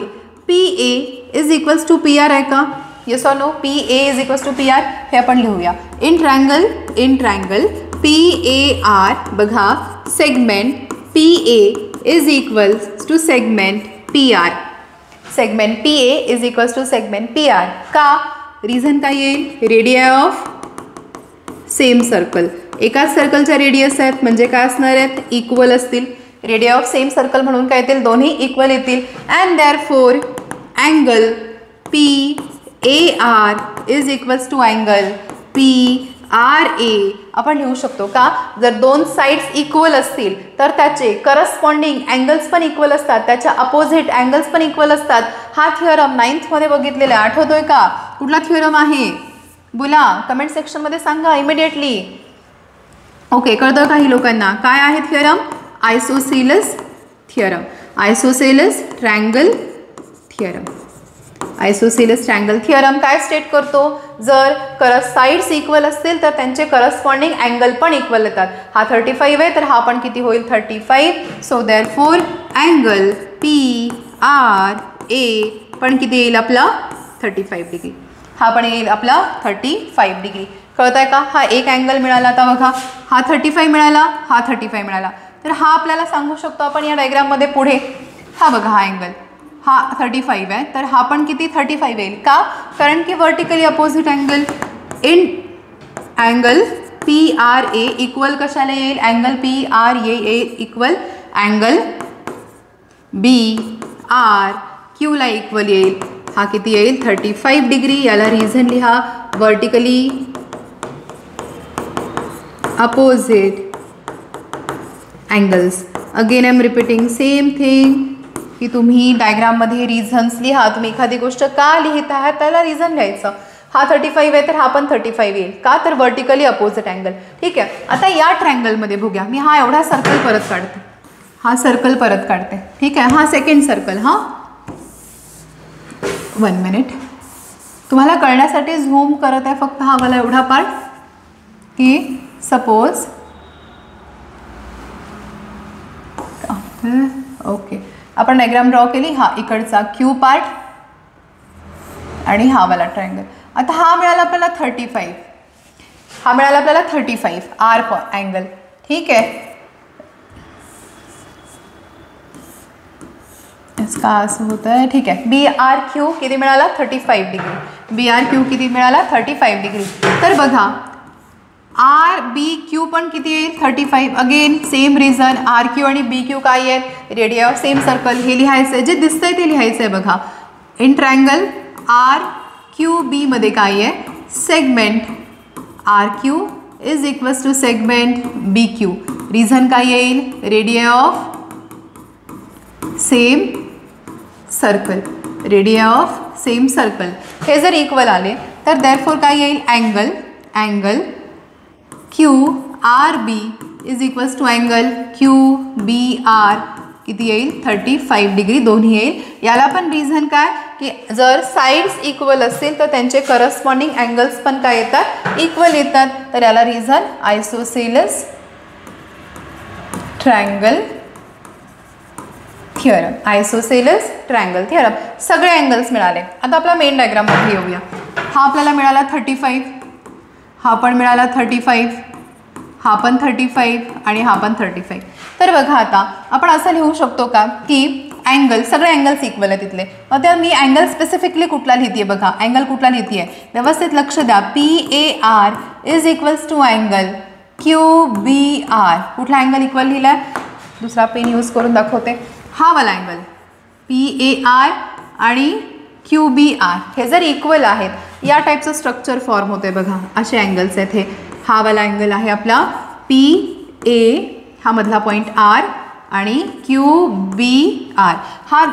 PA is equals to PR आहे का, yes or no. PA is equals to PR हे आपण लिहूया. इन ट्रायंगल PAR बघा segment PA is equals to segment PR. Segment PA is equals to segment PR. का, reason काय येईल, radio of same circle. एकाच सर्कलच्या रेडियस आहेत म्हणजे काय असणार आहेत, इक्वल असतील. रेडिया ऑफ सेम सर्कल म्हणून काय येतील, दोन्ही इक्वल येतील. And therefore angle PAR is equals to angle PRA आपण लिहू शकतो. का, जर 2 साइड्स इक्वल असतील तर त्याचे करस्पॉन्डिंग अँगल्स पण इक्वल असतात, त्याच्या अपोजिट अँगल्स पण इक्वल असतात. हा थिअरम 9th मध्ये बघितलेला आहे, आठवतोय का, कुठला थिअरम आहे बोला, कमेंट सेक्शनमध्ये सांगा इमिडिएटली. ओके, कळतं काही लोकांना काय आहे theorem, isosceles theorem, isosceles triangle theorem. Isosceles triangle theorem काय स्टेट करतो, जर साइड्स इक्वल असतील तर त्यांचे करस्पॉन्डिंग अँगल पण इक्वल येतात. हा 35 आहे तर हा पण किती होईल, 35. सो देअरफोर अँगल PRA पण किती येईल आपला, 35 डिग्री. हा पण येईल आपला 35 डिग्री. कळत आहे का, हा एक अँगल मिळाला. आता बघा हा 35 मिळाला, हा 35 मिळाला, तर हा आपल्याला सांगू शकतो आपण या डायग्राममध्ये पुढे. हा बघा हा अँगल, हा 35 आहे तर हा पण किती 35 येईल. का, कारण की vertically opposite angle in angle P R A equal कशाला येईल, angle P R A equal angle B R क्यूला इक्वल येईल. हा किती येईल 35 डिग्री. याला रिझन लिहा, vertically opposite angles. Again I am repeating same thing की तुम्ही डायग्राममध्ये रिझन्स लिहा. तुम्ही एखादी गोष्ट का लिहित आहात त्याला रिझन लिहायचं. हा 35 आहे तर हा पण 35 येईल का, तर वर्टिकली अपोजिट अँगल. ठीक आहे. आता या ट्रँगलमध्ये बघूया, मी हा एवढा सर्कल परत काढते, हा सर्कल परत काढते. ठीक आहे. हा सेकंड सर्कल. हा 1 मिनिट, तुम्हाला कळण्यासाठी झूम करत आहे फक्त हा वाला एवढा पार्ट की सपोज ओके आपण डायग्राम ड्रॉ केली. हा इकडचा क्यू पार्ट आणि हा वाला ट्रायंगल. आता हा मिळाला आपल्याला 35, हा मिळाला आपल्याला 35 आर अँगल. ठीक आहे. इसका असं होतं आहे. ठीक आहे. बी आर क्यू किती मिळाला 35 डिग्री. बी आर क्यू किती मिळाला 35 डिग्री. तर बघा आर बी क्यू पण किती येईल 35. Again same reason, R Q आणि बी क्यू काय आहेत, रेडियस ऑफ सेम सर्कल. हे लिहायचं आहे, जे दिसतंय ते लिहायचं आहे. बघा in triangle R Q B मध्ये काय आहे, segment R Q is equals to segment B Q. Reason काय येईल, radius of same circle, radius of same circle. हे जर इक्वल आले तर देअरफॉर काय येईल, angle Q R B is equals to angle Q B R किती येईल 35 डिग्री दोन्ही येईल. याला पण रिझन काय की जर साइड्स इक्वल असतील तर त्यांचे करस्पॉन्डिंग अँगल्स पण काय येतात, इक्वल येतात. तर याला reason isosceles triangle theorem, isosceles triangle theorem. सगळे अँगल्स मिळाले. आता आपला मेन डायग्राममध्ये येऊया. हा आपल्याला मिळाला 35, हा पण मिळाला 35, हा पण 35 आणि हा पण 35. तर बघा आता आपण असं लिहू शकतो का की अँगल, सगळे अँगल्स इक्वल आहे तिथले. मग त्या मी अँगल स्पेसिफिकली कुठला लिहिते, बघा अँगल कुठला लिहिते, व्यवस्थित लक्ष द्या. P A R is equals to angle Q B R. कुठला अँगल इक्वल लिहिला, दुसरा पेन यूज करून दाखवते. हा वाला अँगल पी ए आर आणि क्यू बी आर हे जर इक्वल आहेत, या टाईपचं स्ट्रक्चर फॉर्म होते. बघा असे अँगल्स आहेत हे. हा वाला अँगल आहे आपला पी ए, हा मधला पॉईंट आर आणि क्यू बी आर.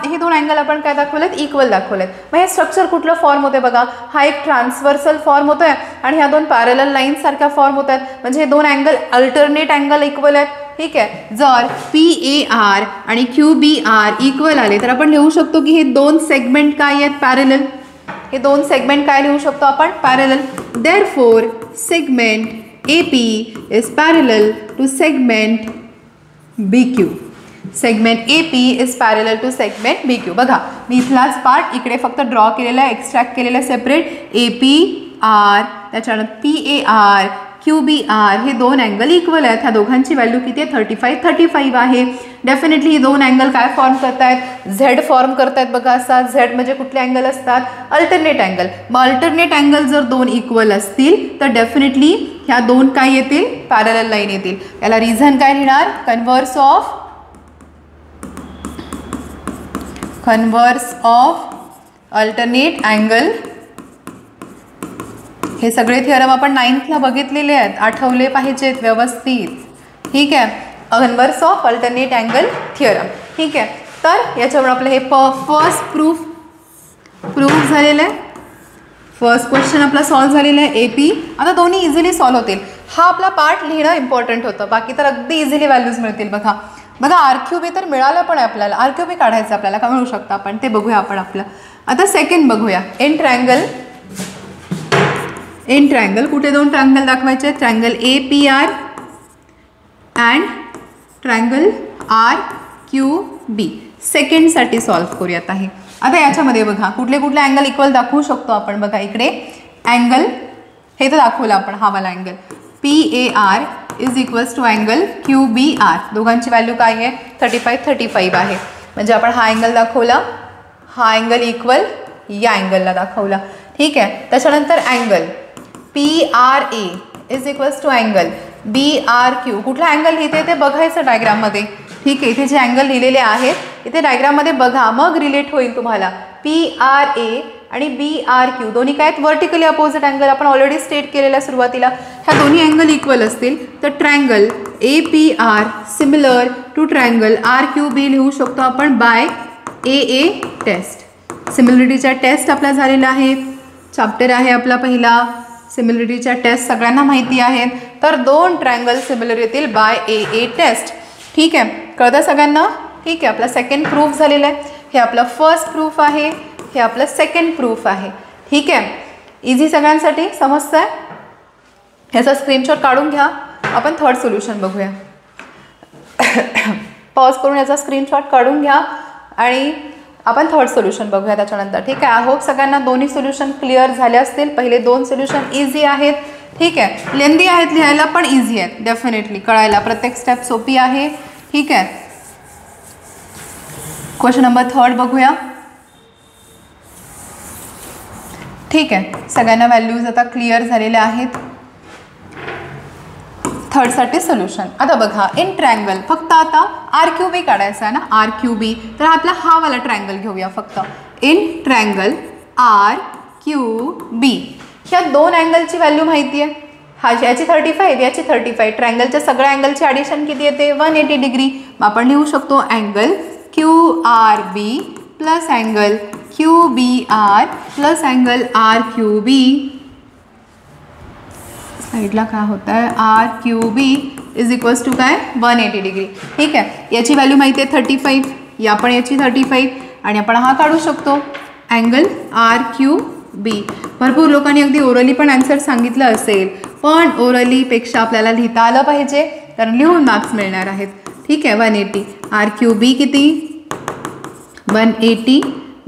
हे दोन अँगल आपण काय दाखवलेत, इक्वल दाखवलेत. मग हे स्ट्रक्चर कुठलं फॉर्म होते बघा, हा एक ट्रान्सव्हर्सल फॉर्म होतोय आणि ह्या दोन पॅरलल लाईन्स सारख्या फॉर्म होत आहेत. म्हणजे हे दोन अँगल अल्टरनेट अँगल इक्वल आहेत. ठीक आहे. जर पी ए आर आणि क्यू बी आर इक्वल आले तर आपण लिहू शकतो की हे दोन सेगमेंट काय आहेत, पॅरलल. हे दोन सेगमेंट काय लिहू शकतो आपण, parallel. Therefore segment AP is parallel to segment BQ. Segment AP is parallel to segment BQ. बघा मी इथलाच पार्ट इकडे फक्त ड्रॉ केलेला आहे, एक्स्ट्रॅक्ट केलेला आहे सेपरेट. APR त्याच्यानंतर PAR QBR हे दोन अँगल इक्वल आहेत. ह्या दोघांची व्हॅल्यू किती आहे 35 आहे. डेफिनेटली ही दोन अँगल काय फॉर्म करतायत, झेड फॉर्म करतायत. बघा असा झेड म्हणजे कुठले अँगल असतात, अल्टरनेट अँगल. मग अल्टरनेट अँगल जर दोन इक्वल असतील तर डेफिनेटली ह्या दोन काय येतील, पॅरलल लाईन येतील. याला रिझन काय लिहिणार, कन्व्हर्स ऑफ अल्टरनेट अँगल. हे सगळे थिअरम आपण 9thला बघितलेले आहेत, आठवले पाहिजेत व्यवस्थित. ठीक आहे. Converse of alternate angle theorem. ठीक आहे. तर याच्यावर आपलं हे फर्स्ट प्रूफ झालेलं आहे. फर्स्ट क्वेश्चन आपला सॉल्व्ह झालेला आहे AP. आता दोन्ही इझिली सॉल्व्ह होतील. हा आपला पार्ट लिहिणं इम्पॉर्टंट होतं, बाकी तर अगदी इझिली व्हॅल्यूज मिळतील. बघा RQB तर मिळालं पण आहे आपल्याला. RQB काढायचं आपल्याला का मिळू शकतं आपण, ते बघूया आपण. आपलं आता सेकंड बघूया. इन ट्रायंगल कुठे दोन ट्रायंगल दाखवायचे, triangle APR and triangle RQB. सेकंडसाठी सॉल्व्ह करूयात आहे. आता याच्यामध्ये बघा कुठले कुठले अँगल इक्वल दाखवू शकतो आपण. बघा इकडे अँगल हे तर दाखवलं आपण, हा वाला angle PAR is equals to angle QBR. दोघांची व्हॅल्यू काय आहे 35 आहे. म्हणजे आपण हा अँगल दाखवला, हा अँगल इक्वल या अँगलला दाखवला. ठीक आहे. त्याच्यानंतर angle PRA is equals to angle BRQ. कुठला अँगल लिहिते ते बघायचं डायग्राममध्ये. ठीक आहे, इथे जे अँगल लिहिलेले आहेत इथे डायग्राममध्ये बघा, मग रिलेट होईल तुम्हाला. PRA आणि BRQ दोन्ही काय आहेत, व्हर्टिकली अपोजिट अँगल. आपण ऑलरेडी स्टेट केलेल्या सुरुवातीला ह्या दोन्ही अँगल इक्वल असतील तर triangle APR similar to triangle RQB लिहू शकतो आपण बाय AA टेस्ट. सिमिलरिटीचा टेस्ट आपला झालेला आहे, चॅप्टर आहे आपला पहिला. सिमिलरिटीच्या टेस्ट सगळ्यांना माहिती आहेत. तर दोन ट्रायंगल सिमिलर येतील बाय AA टेस्ट. ठीक आहे, कळतं सगळ्यांना? ठीक आहे, आपला सेकंड प्रूफ झालेला आहे. हे आपलं फर्स्ट प्रूफ आहे, हे आपलं सेकंड प्रूफ आहे. ठीक आहे, इझी सगळ्यांसाठी समजतं आहे. ह्याचा स्क्रीनशॉट काढून घ्या. आपण थर्ड सोल्युशन बघूया. पॉज करून याचा स्क्रीनशॉट काढून घ्या आणि आपण थर्ड सोल्युशन बघूया त्याच्यानंतर. ठीक आहे, आय होप सगळ्यांना दोन्ही सोल्युशन क्लिअर झाले असतील. पहिले दोन सोल्युशन इझी आहेत. ठीक आहे, लेंदी आहेत लिहायला पण इझी आहेत डेफिनेटली कळायला. प्रत्येक स्टेप सोपी आहे. ठीक आहे, क्वेश्चन नंबर थर्ड बघूया. ठीक आहे, सगळ्यांना व्हॅल्यूज आता क्लिअर झालेल्या आहेत. थर्डसाठी सोल्युशन. आता बघा, इन ट्रायंगल फक्त आता RQB काढायचं आहे ना, RQB. तर आपला हा वाला ट्रायंगल घेऊया फक्त. इन ट्रायंगल RQB ह्या दोन अँगलची व्हॅल्यू माहिती आहे. हा याची 35, याची 35. ट्रायंगलच्या सगळ्या अँगलची ॲडिशन किती येते, 180 डिग्री. मग आपण लिहू शकतो angle QRB plus angle QBR plus angle RQB. साईडला काय होतं आहे, RQB इज इक्वल्स टू काय, 180 डिग्री. ठीक आहे, याची व्हॅल्यू माहिती आहे 35, या पण याची 35 आणि आपण हा काढू शकतो अँगल RQB. भरपूर लोकांनी अगदी ओरली पण आन्सर सांगितलं असेल, पण ओरलीपेक्षा आपल्याला लिहिता आलं पाहिजे कारण लिहून मार्क्स मिळणार आहेत. ठीक आहे, 180. RQB किती, 180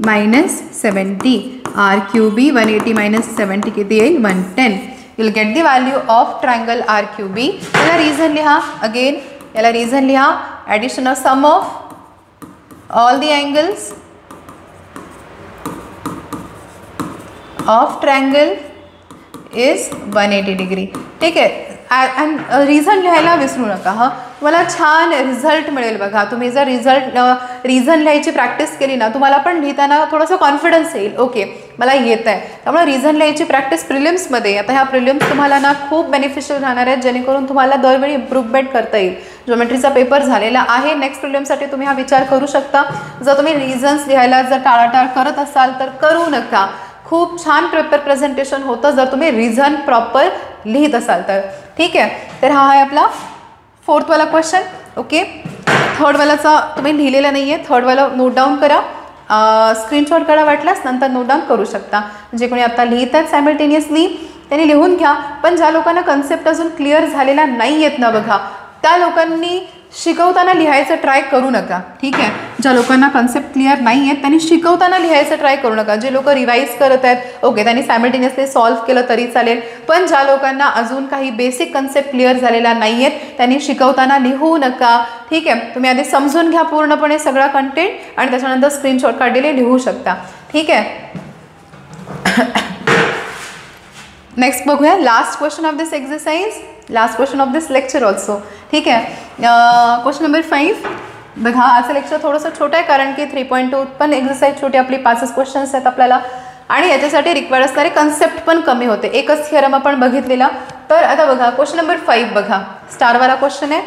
मायनस 70. RQB 180 मायनस 70 किती येईल, 110. you'll get the value of triangle RQB. याला रिझन लिहा. अगेन याला रिझन लिहा. Addition of sum of all the angles of triangle is 180 degree. ठीक आहे, अँड रिझन लिहायला विसरू नका. हां, तुम्हाला छान रिझल्ट मिळेल बघा. तुम्ही जर रिझन लिहायची प्रॅक्टिस केली ना, तुम्हाला पण लिहिताना थोडंसं कॉन्फिडन्स येईल. ओके, मला येत आहे. त्यामुळे रिझन लिहायची प्रॅक्टिस प्रिलिम्समध्ये, आता ह्या प्रिलिम्स तुम्हाला ना खूप बेनिफिशियल राहणार आहेत, जेणेकरून तुम्हाला दरवेळी इम्प्रूव्हमेंट करता येईल. ज्योमेट्रीचा पेपर झालेला आहे. नेक्स्ट प्रिलिम्ससाठी तुम्ही हा विचार करू शकता. जर तुम्ही रिझन्स लिहायला जर टाळाटाळ करत असाल तर करू नका. खूप छान पेपर प्रेझेंटेशन होतं जर तुम्ही रिझन प्रॉपर लिहित असाल तर. ठीक आहे, तर हा आहे आपला फोर्थवाला क्वेश्चन. ओके, थर्डवालाचा तुम्ही लिहिलेला नाही आहे, थर्डवाला नोट डाऊन करा. स्क्रीनशॉट करा, वाटल्यास नंतर नोट डाऊन करू शकता. जे कोणी आता लिहित आहेत सायमल्टेनियसली त्यांनी लिहून घ्या. पण ज्या लोकांना कन्सेप्ट अजून क्लिअर झालेला नाही आहेत ना बघा, त्या लोकांनी शिकवताना लिहायचं ट्राय करू नका. ठीक आहे, ज्या लोकांना कन्सेप्ट क्लिअर नाही आहेत त्यांनी शिकवताना लिहायचं ट्राय करू नका. जे लोक रिवाईज करत आहेत ओके त्यांनी सायमल्टेनियसली सॉल्व्ह केलं तरी चालेल. पण ज्या लोकांना अजून काही बेसिक कन्सेप्ट क्लिअर झालेला नाही आहेत त्यांनी शिकवताना लिहू नका. ठीक आहे, तुम्ही आधी समजून घ्या पूर्णपणे सगळा कंटेंट आणि त्याच्यानंतर स्क्रीनशॉट काढलेले लिहू शकता. ठीक आहे, नेक्स्ट बघूया. Last question of this exercise, last question of this lecture also. ठीक आहे, क्वेश्चन नंबर 5 बघा. आजचं लेक्चर थोडंसं छोटं आहे कारण की 3.2 पण एक्सरसाइज छोटी, आपली 5 क्वेश्चन्स आहेत आपल्याला आणि याच्यासाठी रिक्वायर्ड असणारे कन्सेप्ट पण कमी होते. एकच थिअरम आपण बघितलेला. तर आता बघा क्वेश्चन नंबर 5 बघा, स्टारवाला क्वेश्चन आहे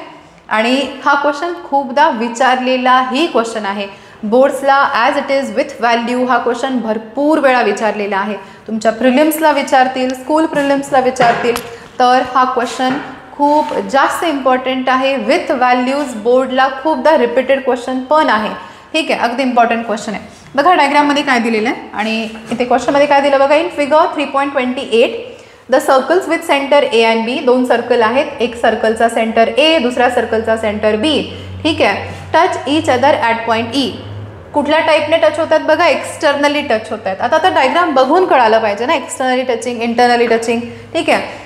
आणि हा क्वेश्चन खूपदा विचारलेलाही क्वेश्चन आहे. बोर्ड्सला as it is with value हा क्वेश्चन भरपूर वेळा विचारलेला आहे. तुमच्या प्रिलिम्सला विचारतील, स्कूल प्रिलिम्सला विचारतील. तर हा क्वेश्चन खूप जास्त इम्पॉर्टंट आहे. विथ व्हॅल्यूज बोर्डला खूपदा रिपीटेड क्वेश्चन पण आहे. ठीक आहे, अगदी इम्पॉर्टंट क्वेश्चन आहे. बघा डायग्राममध्ये काय दिलेलं आहे आणि इथे क्वेश्चनमध्ये काय दिलं बघा. In figure 3.28 the circles with centre A and B, दोन सर्कल आहेत. एक सर्कलचा सेंटर ए, दुसऱ्या सर्कलचा सेंटर बी. ठीक आहे, touch each other at point E. कुठल्या टाईपने टच होतात बघा, एक्सटर्नली टच होत आहेत. आता डायग्राम बघून कळालं पाहिजे ना, एक्सटर्नली टचिंग, इंटरनली टचिंग. ठीक आहे,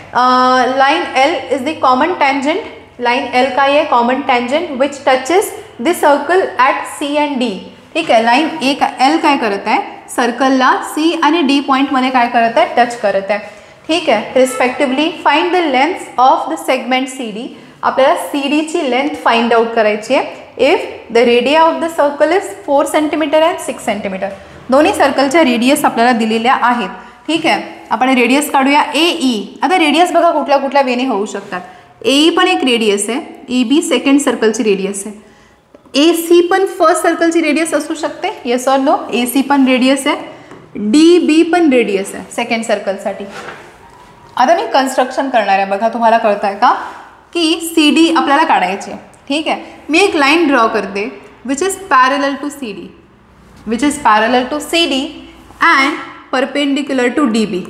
line L is the common tangent. Line L काय आहे, common tangent which touches the circle at C and D. ठीक आहे, लाईन एल काय करत आहे, सर्कलला सी आणि डी पॉईंटमध्ये काय करत आहे, टच करत आहे. ठीक आहे. Respectively find the length of the segment C D. आपल्याला सी डीची लेंथ फाइंड आउट करायची आहे. If the radii of the circle is 4 centimetre and 6 centimetre. दोन्ही सर्कलच्या रेडियस आपल्याला दिलेल्या आहेत. ठीक आहे. आपण रेडियस काढूया ए ई. आता रेडियस बघा कुठल्या कुठल्या वेने होऊ शकतात. ए ई पण एक रेडियस आहे, ए बी सेकंड सर्कलची रेडियस आहे, ए सी पण फर्स्ट सर्कलची रेडियस असू शकते, yes or no. A C पण रेडियस आहे, डी बी पण रेडियस आहे सेकंड सर्कलसाठी. आता मी कन्स्ट्रक्शन करणार आहे. बघा तुम्हाला कळतं आहे का की सी डी आपल्याला काढायची आहे. ठीक आहे. मी एक लाईन ड्रॉ करते which is parallel to C D, which is parallel to C D and perpendicular to D B,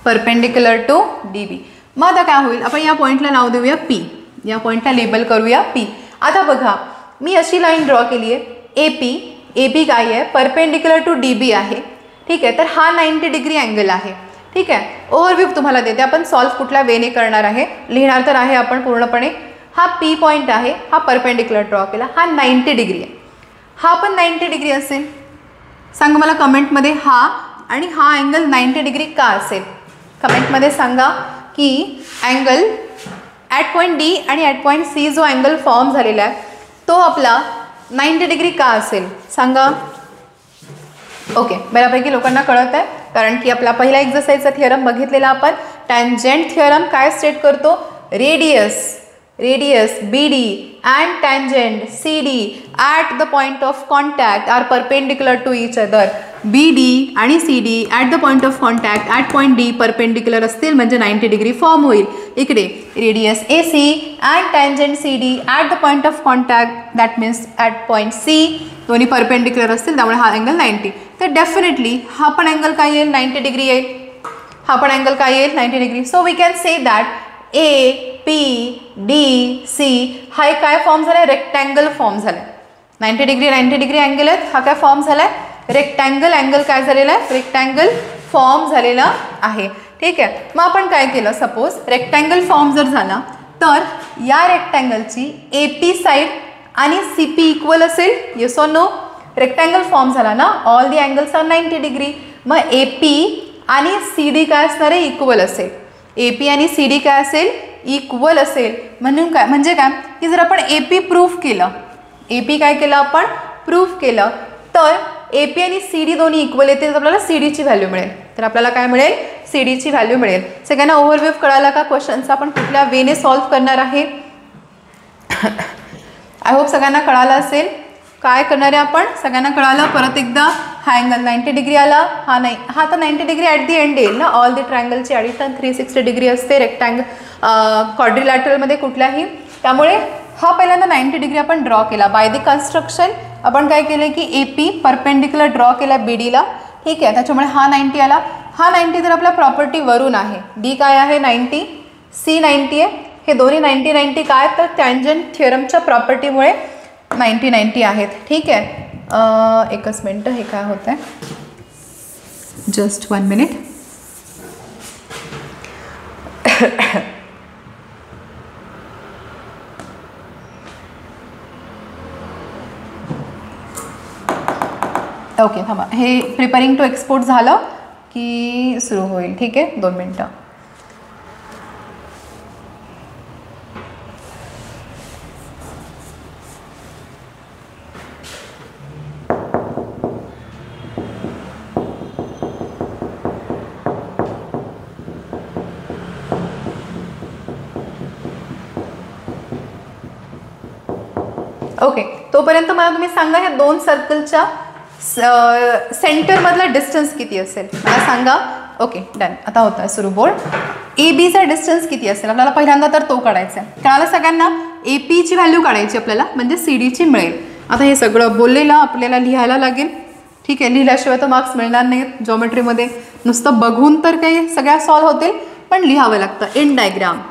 perpendicular to D B. मग आता काय होईल, आपण या पॉईंटला नाव देऊया पी, या पॉईंटला लेबल करूया पी. आता बघा मी अशी लाईन ड्रॉ केली आहे ए पी. ए पी काय आहे, परपेंडिक्युलर टू डी बी आहे. ठीक आहे. तर हा 90 डिग्री अँगल आहे. ठीक आहे. ओव्हरव्ह्यू तुम्हाला देते. आपण सॉल्व्ह कुठल्या वेने करणार आहे, लिहिणार तर आहे आपण पूर्णपणे. हा पी पॉईंट आहे, हा परपेंडिक्युलर ड्रॉ केला, हा 90 डिग्री आहे, हा पण 90 डिग्री असेल. सांगा मला कमेंटमध्ये हा आणि हा अँगल 90 डिग्री का असेल. कमेंटमध्ये सांगा की अँगल ॲट पॉईंट डी आणि ॲट पॉईंट सी जो अँगल फॉर्म झालेला आहे तो आपला 90 डिग्री का असेल सांगा. ओके. बऱ्यापैकी लोकांना कळत आहे कारण की आपला पहिला एक्झरसाइजचा थिअरम बघितलेला आपण. टॅन्जंट थिअरम काय स्टेट करतो, radius B D and tangent CD at the point of contact are perpendicular to each other. BD आणि CD at the point of contact at point D perpendicular असतील म्हणजे 90 degree form होईल. इकडे radius AC and tangent CD at the point of contact that means at point C दोन्ही perpendicular असतील त्यामुळे हा angle 90. तर डेफिनेटली हा पण अँगल काय येईल 90 डिग्री येईल, हा पण अँगल काय येईल 90 degree. So we can say that A P D C हा एक काय फॉर्म झाला आहे, रेक्टँगल फॉर्म झाला आहे. 90 डिग्री अँगल आहेत, हा काय फॉर्म झाला आहे, रेक्टँगल अँगल काय झालेला आहे, रेक्टँगल फॉर्म झालेला आहे. ठीक आहे. मग आपण काय केलं, सपोज रेक्टँगल फॉर्म जर झाला तर या रेक्टँगलची ए पी साईड आणि सी पी इक्वल असेल, yes or no. Rectangle form झाला ना, all the angles are 90 degree. मग ए पी आणि सी डी काय असणार आहे, इक्वल असेल. ए पी आणि सी डी काय असेल, इक्वल असेल. म्हणून काय म्हणजे काय की जर आपण ए पी प्रूफ केलं, ए पी काय केलं आपण प्रूफ केलं तर ए पी आणि सी डी दोन्ही इक्वल येतील तर आपल्याला सी डीची व्हॅल्यू मिळेल. तर आपल्याला काय मिळेल, सी डीची व्हॅल्यू मिळेल. सगळ्यांना ओव्हरव्ह्यू कळाला का क्वेश्चनचा आपण कुठल्या वेने सॉल्व्ह करणार आहे. आय होप सगळ्यांना कळालं असेल. काय करणार आहे आपण, सगळ्यांना कळालं. परत एकदा हा अँगल 90 डिग्री आला, हा नाही, हा तर 90 डिग्री ॲट दी एंड येईल ना. ऑल दी ट्रायंगलची ॲडिशन 360 डिग्री असते रेक्टँगल क्वाड्रिलॅटरलमध्ये कुठल्याही. त्यामुळे हा पहिल्यांदा 90 डिग्री आपण ड्रॉ केला. बाय दी कन्स्ट्रक्शन आपण काय केलं की ए पी परपेंडिक्युलर ड्रॉ केला बी डीला. ठीक आहे. त्याच्यामुळे हा 90 आला. हा 90 तर आपल्या प्रॉपर्टीवरून आहे. डी काय आहे 90, सी 90 आहे. हे दोन्ही 90 काय तर टॅन्जंट थिअरमच्या प्रॉपर्टीमुळे 90 आहेत. ठीक आहे. एकच मिनटं, हे काय होतं आहे, जस्ट 1 मिनिट. ओके थांबा, हे प्रिपेरिंग टू एक्सपोर्ट झालं की सुरू होईल. ठीक आहे, 2 मिनटं. ओके. तोपर्यंत मला तुम्ही सांगा ह्या दोन सर्कलच्या सेंटरमधला डिस्टन्स किती असेल मला सांगा. Okay done. आता होता सुरू बोर्ड. ए बीचा डिस्टन्स किती असेल आपल्याला पहिल्यांदा तर तो काढायचा आहे. कळालं सगळ्यांना. ए पीची व्हॅल्यू काढायची आपल्याला म्हणजे सी डीची मिळेल. आता हे सगळं बोललेलं आपल्याला लिहायला लागेल. ठीक आहे. लिहिल्याशिवाय तर मार्क्स मिळणार नाहीत जॉमेट्रीमध्ये. नुसतं बघून तर काही सगळ्या सॉल्व्ह होतील पण लिहावं लागतं इन डायग्राम.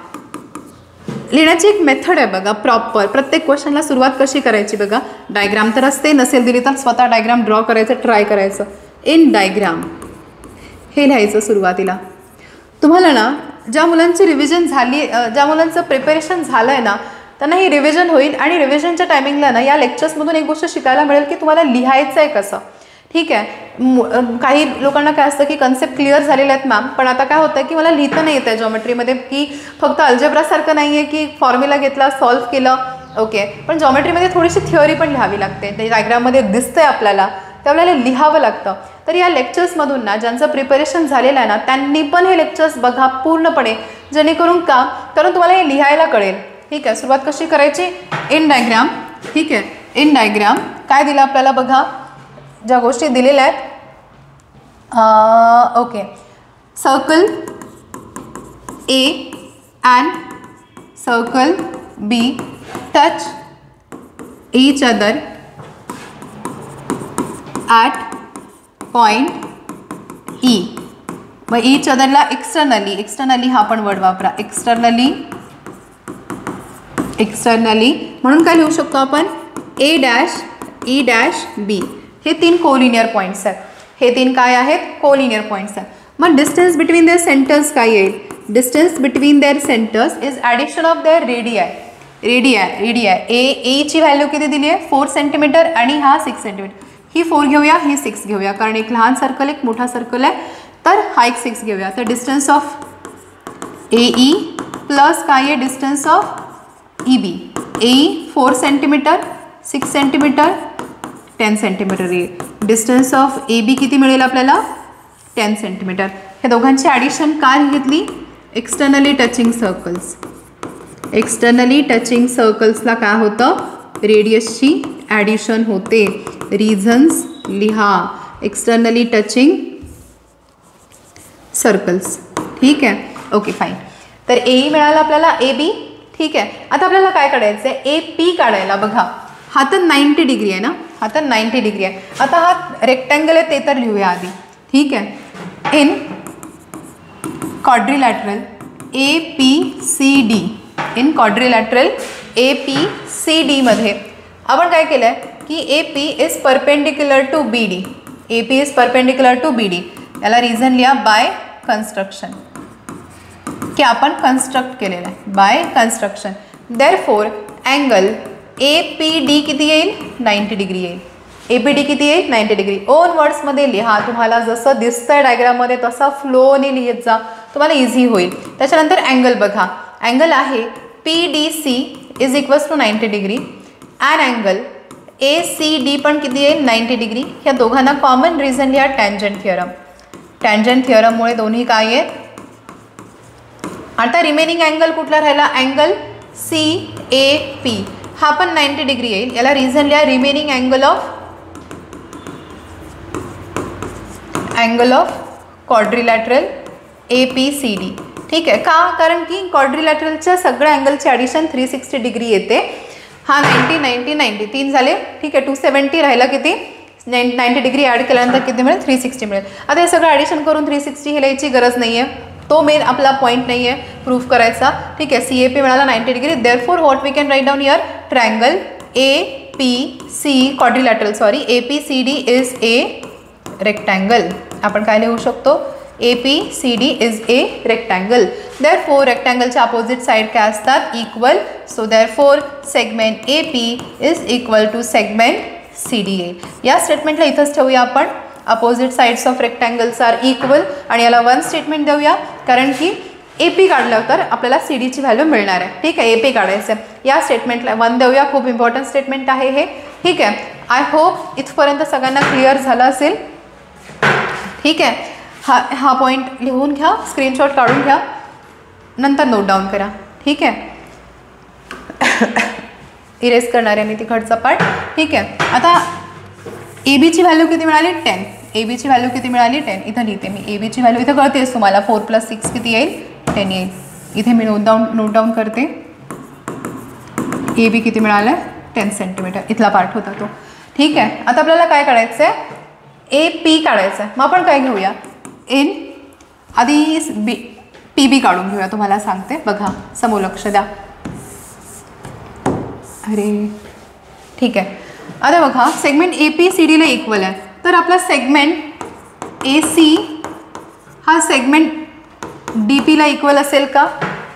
लिहिण्याची एक मेथड आहे बघा प्रॉपर. प्रत्येक क्वेश्चनला सुरुवात कशी करायची बघा. डायग्राम तर असते, नसेल दिली तर स्वतः डायग्राम ड्रॉ करायचं, ट्राय करायचं. इन डायग्राम हे लिहायचं सुरुवातीला. तुम्हाला ना ज्या मुलांची रिव्हिजन झाली, ज्या मुलांचं प्रिपरेशन झालं आहे ना त्यांना ही रिव्हिजन होईल. आणि रिव्हिजनच्या टायमिंगला ना या लेक्चर्समधून एक गोष्ट शिकायला मिळेल की तुम्हाला लिहायचं आहे कसं. ठीक आहे. काही लोकांना काय असतं की कन्सेप्ट क्लिअर झालेले आहेत मॅम, पण आता काय होतं की मला लिहिता नाही येतं जॉमेट्रीमध्ये, की फक्त अल्जेब्रासारखं नाही आहे की फॉर्म्युला घेतला सॉल्व्ह केलं ओके, पण जॉमेट्रीमध्ये थोडीशी थिअरी पण लिहावी लागते. ते डायग्राममध्ये दिसतंय आपल्याला, ते आपल्याला लिहावं लागतं. तर या लेक्चर्समधून ना ज्यांचं प्रिपरेशन झालेलं आहे ना त्यांनी पण हे लेक्चर्स बघा पूर्णपणे, जेणेकरून का, कारण तुम्हाला हे लिहायला कळेल. ठीक आहे. सुरुवात कशी करायची, इन डायग्राम. ठीक आहे. इन डायग्राम काय दिलं आपल्याला बघा, ज्या गोष्टी दिलेल्या आहेत okay, circle A and circle B touch each other at point E. मग each otherला एक्सटर्नली हा पण वर्ड वापरा, एक्सटर्नली म्हणून काय लिहू शकतो आपण, ए डॅश ई डॅश बी. हे 3 कोलिनियर पॉईंट्स आहेत. हे 3 काय आहेत, कोलिनियर पॉईंट्स आहेत. मग डिस्टन्स बिटवीन देअर सेंटर्स काय येईल, distance between their centres is addition of their radii. एची व्हॅल्यू किती दिली आहे, 4 सेंटीमीटर आणि हा 6 सेंटीमीटर. ही 4 घेऊया, ही 6 घेऊया, कारण एक लहान सर्कल एक मोठा सर्कल आहे, तर हा एक 6 घेऊया. तर डिस्टन्स ऑफ AE प्लस काय आहे, distance of EB. AE 4 centimetre, 6 centimetre, 10 centimetre येईल. डिस्टन्स ऑफ AB किती मिळेल आपल्याला, 10 सेंटीमीटर. हे दोघांची ॲडिशन का घेतली, एक्सटर्नली टचिंग सर्कल्सला काय होतं, रेडियसची ॲडिशन होते. रिझन्स लिहा, एक्सटर्नली टचिंग सर्कल्स. ठीक आहे. Okay fine. तर AE मिळाला आपल्याला, AB. ठीक आहे. आता आपल्याला काय काढायचं आहे, AP काढायला. बघा हा तर 90 डिग्री आहे ना, हा तर 90 डिग्री आहे. आता हा रेक्टँगल आहे ते तर लिहूया आधी. ठीक आहे. In quadrilateral APCD, in quadrilateral APCD मध्ये आपण काय केलं आहे की AP is perpendicular to BD. AP is perpendicular to BD. याला रिझन लिहा, बाय कन्स्ट्रक्शन, की आपण कन्स्ट्रक्ट केलेलं आहे by construction. Therefore angle APD किती येईल, 90 डिग्री येईल. APD किती येईल, 90 डिग्री. ओन वर्ड्समध्ये लिहा, तुम्हाला जसं दिसतंय डायग्राममध्ये तसा फ्लोने लिहित जा, तुम्हाला इझी होईल. त्याच्यानंतर अँगल बघा, अँगल आहे PDC is equals to 90 degree. And angle ACD पण किती येईल, 90 डिग्री. ह्या दोघांना कॉमन रिझन लिहा, टँजंट थिअरम. टँजंट थिअरममुळे दोन्ही काय आहेत. आता रिमेनिंग अँगल कुठला राहिला, अँगल CAP, हा पण 90 डिग्री येईल. याला रिझन लिहा, remaining angle of quadrilateral APCD. ठीक आहे. का, कारण की क्वाड्रिलॅटरलच्या सगळ्या अँगलची ॲडिशन 360 डिग्री येते. हा 90 90 90 3 झाले. ठीक आहे. 270 राहिला किती, 90 डिग्री ॲड केल्यानंतर किती मिळेल, 360 मिळेल. आता हे सगळं ॲडिशन करून 360 हे लिहायची गरज नाही आहे, तो मेन आपला पॉईंट नाही आहे प्रूफ करायचा. ठीक आहे. CAP मिळाला 90 डिग्री. Therefore what we can write down here, triangle APCD is a rectangle. आपण काय लिहू शकतो, APCD is a rectangle. Therefore रेक्टँगलच्या अपोजिट साईड काय असतात, equal. So therefore segment AP is equal to segment CDA. या स्टेटमेंटला इथंच ठेवूया आपण, opposite sides of rectangles are equal. आणि याला 1 स्टेटमेंट देऊया, कारण की AP काढलं तर आपल्याला CDची व्हॅल्यू मिळणार आहे. ठीक आहे. AP काढायचं आहे, या स्टेटमेंटला 1 देऊया. खूप इम्पॉर्टंट स्टेटमेंट आहे हे. ठीक आहे. आय होप इथपर्यंत सगळ्यांना क्लिअर झालं असेल. ठीक आहे. हा पॉईंट लिहून घ्या, स्क्रीनशॉट काढून घ्या, नंतर नोट डाऊन करा. ठीक आहे. इरेज करणार आहे मी तिकडचा पार्ट. ठीक आहे. आता ABची व्हॅल्यू किती मिळाली, 10. ABची व्हॅल्यू किती मिळाली, 10. इथं लिहिते मी ABची व्हॅल्यू, इथं कळतेच तुम्हाला, 4 + 6 किती येईल, 10 येईल. इथे मी नोट डाऊन करते. AB किती मिळालं, 10 सेंटीमीटर. इथला पार्ट होता तो. ठीक आहे. आता आपल्याला काय काढायचं आहे, AP काढायचं आहे. मग आपण काय घेऊया, इन आधी PB काढून घेऊया, तुम्हाला सांगते. बघा समोर लक्ष द्या. अरे ठीक आहे. आता बघा सेगमेंट APCDला इक्वल आहे, तर आपला सेगमेंट AC हा सेगमेंट DPला इक्वल असेल का,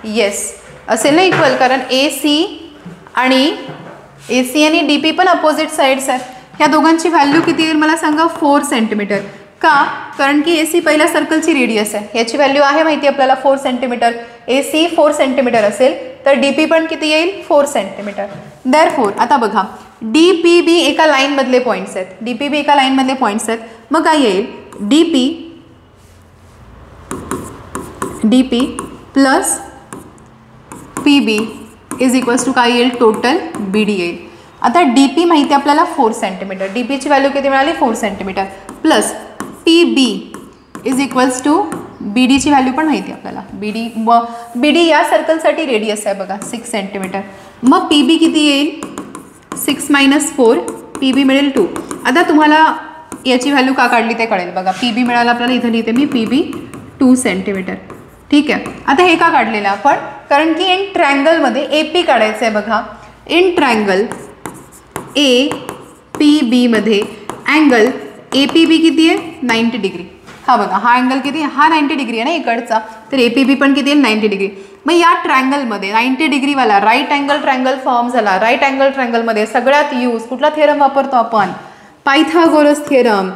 येस असेल ना इक्वल, कारण AC आणि DP पण अपोजिट साईड्स आहेत. ह्या दोघांची व्हॅल्यू किती येईल मला सांगा, 4 सेंटीमीटर. का? कारण की AC पहिल्या सर्कलची रेडियस आहे, याची व्हॅल्यू आहे माहिती आपल्याला 4 सेंटीमीटर. AC 4 सेंटीमीटर असेल तर DP पण किती येईल, 4 सेंटीमीटर. देअरफोर आता बघा, DPB एका लाईनमधले पॉईंट्स आहेत, DPB एका लाईनमधले पॉईंट्स आहेत. मग काय येईल, DP plus PB is equals to काय येईल, टोटल BD येईल. आता DP माहिती आहे आपल्याला 4 सेंटीमीटर, DPची व्हॅल्यू किती मिळाली, 4 centimetre plus PB is equals to BDची व्हॅल्यू पण माहिती आहे आपल्याला. BD या सर्कलसाठी रेडियस आहे बघा 6 सेंटीमीटर. मग PB किती येईल, 6 - 4 PB मिळेल 2. आता तुम्हाला याची व्हॅल्यू का काढली ते कळेल बघा. PB मिळाला आपल्याला, इथं लिहिते मी PB 2 सेंटीमीटर. ठीक आहे. आता हे का काढलेलं आपण, कारण की इन ट्रायंगलमध्ये AP काढायचं आहे बघा. इन ट्रायंगल APB मध्ये अँगल APB किती आहे, 90 डिग्री. हा बघा, हा अँगल किती, हा 90 डिग्री आहे ना इकडचा, तर APB पण किती आहे, 90 डिग्री. मग या ट्रायंगलमध्ये 90 डिग्रीवाला राईट अँगल ट्रायंगल फॉर्म झाला. राईट अँगल ट्रायंगलमध्ये सगळ्यात यूज कुठला थिअरम वापरतो आपण, पायथागोरस थिअरम.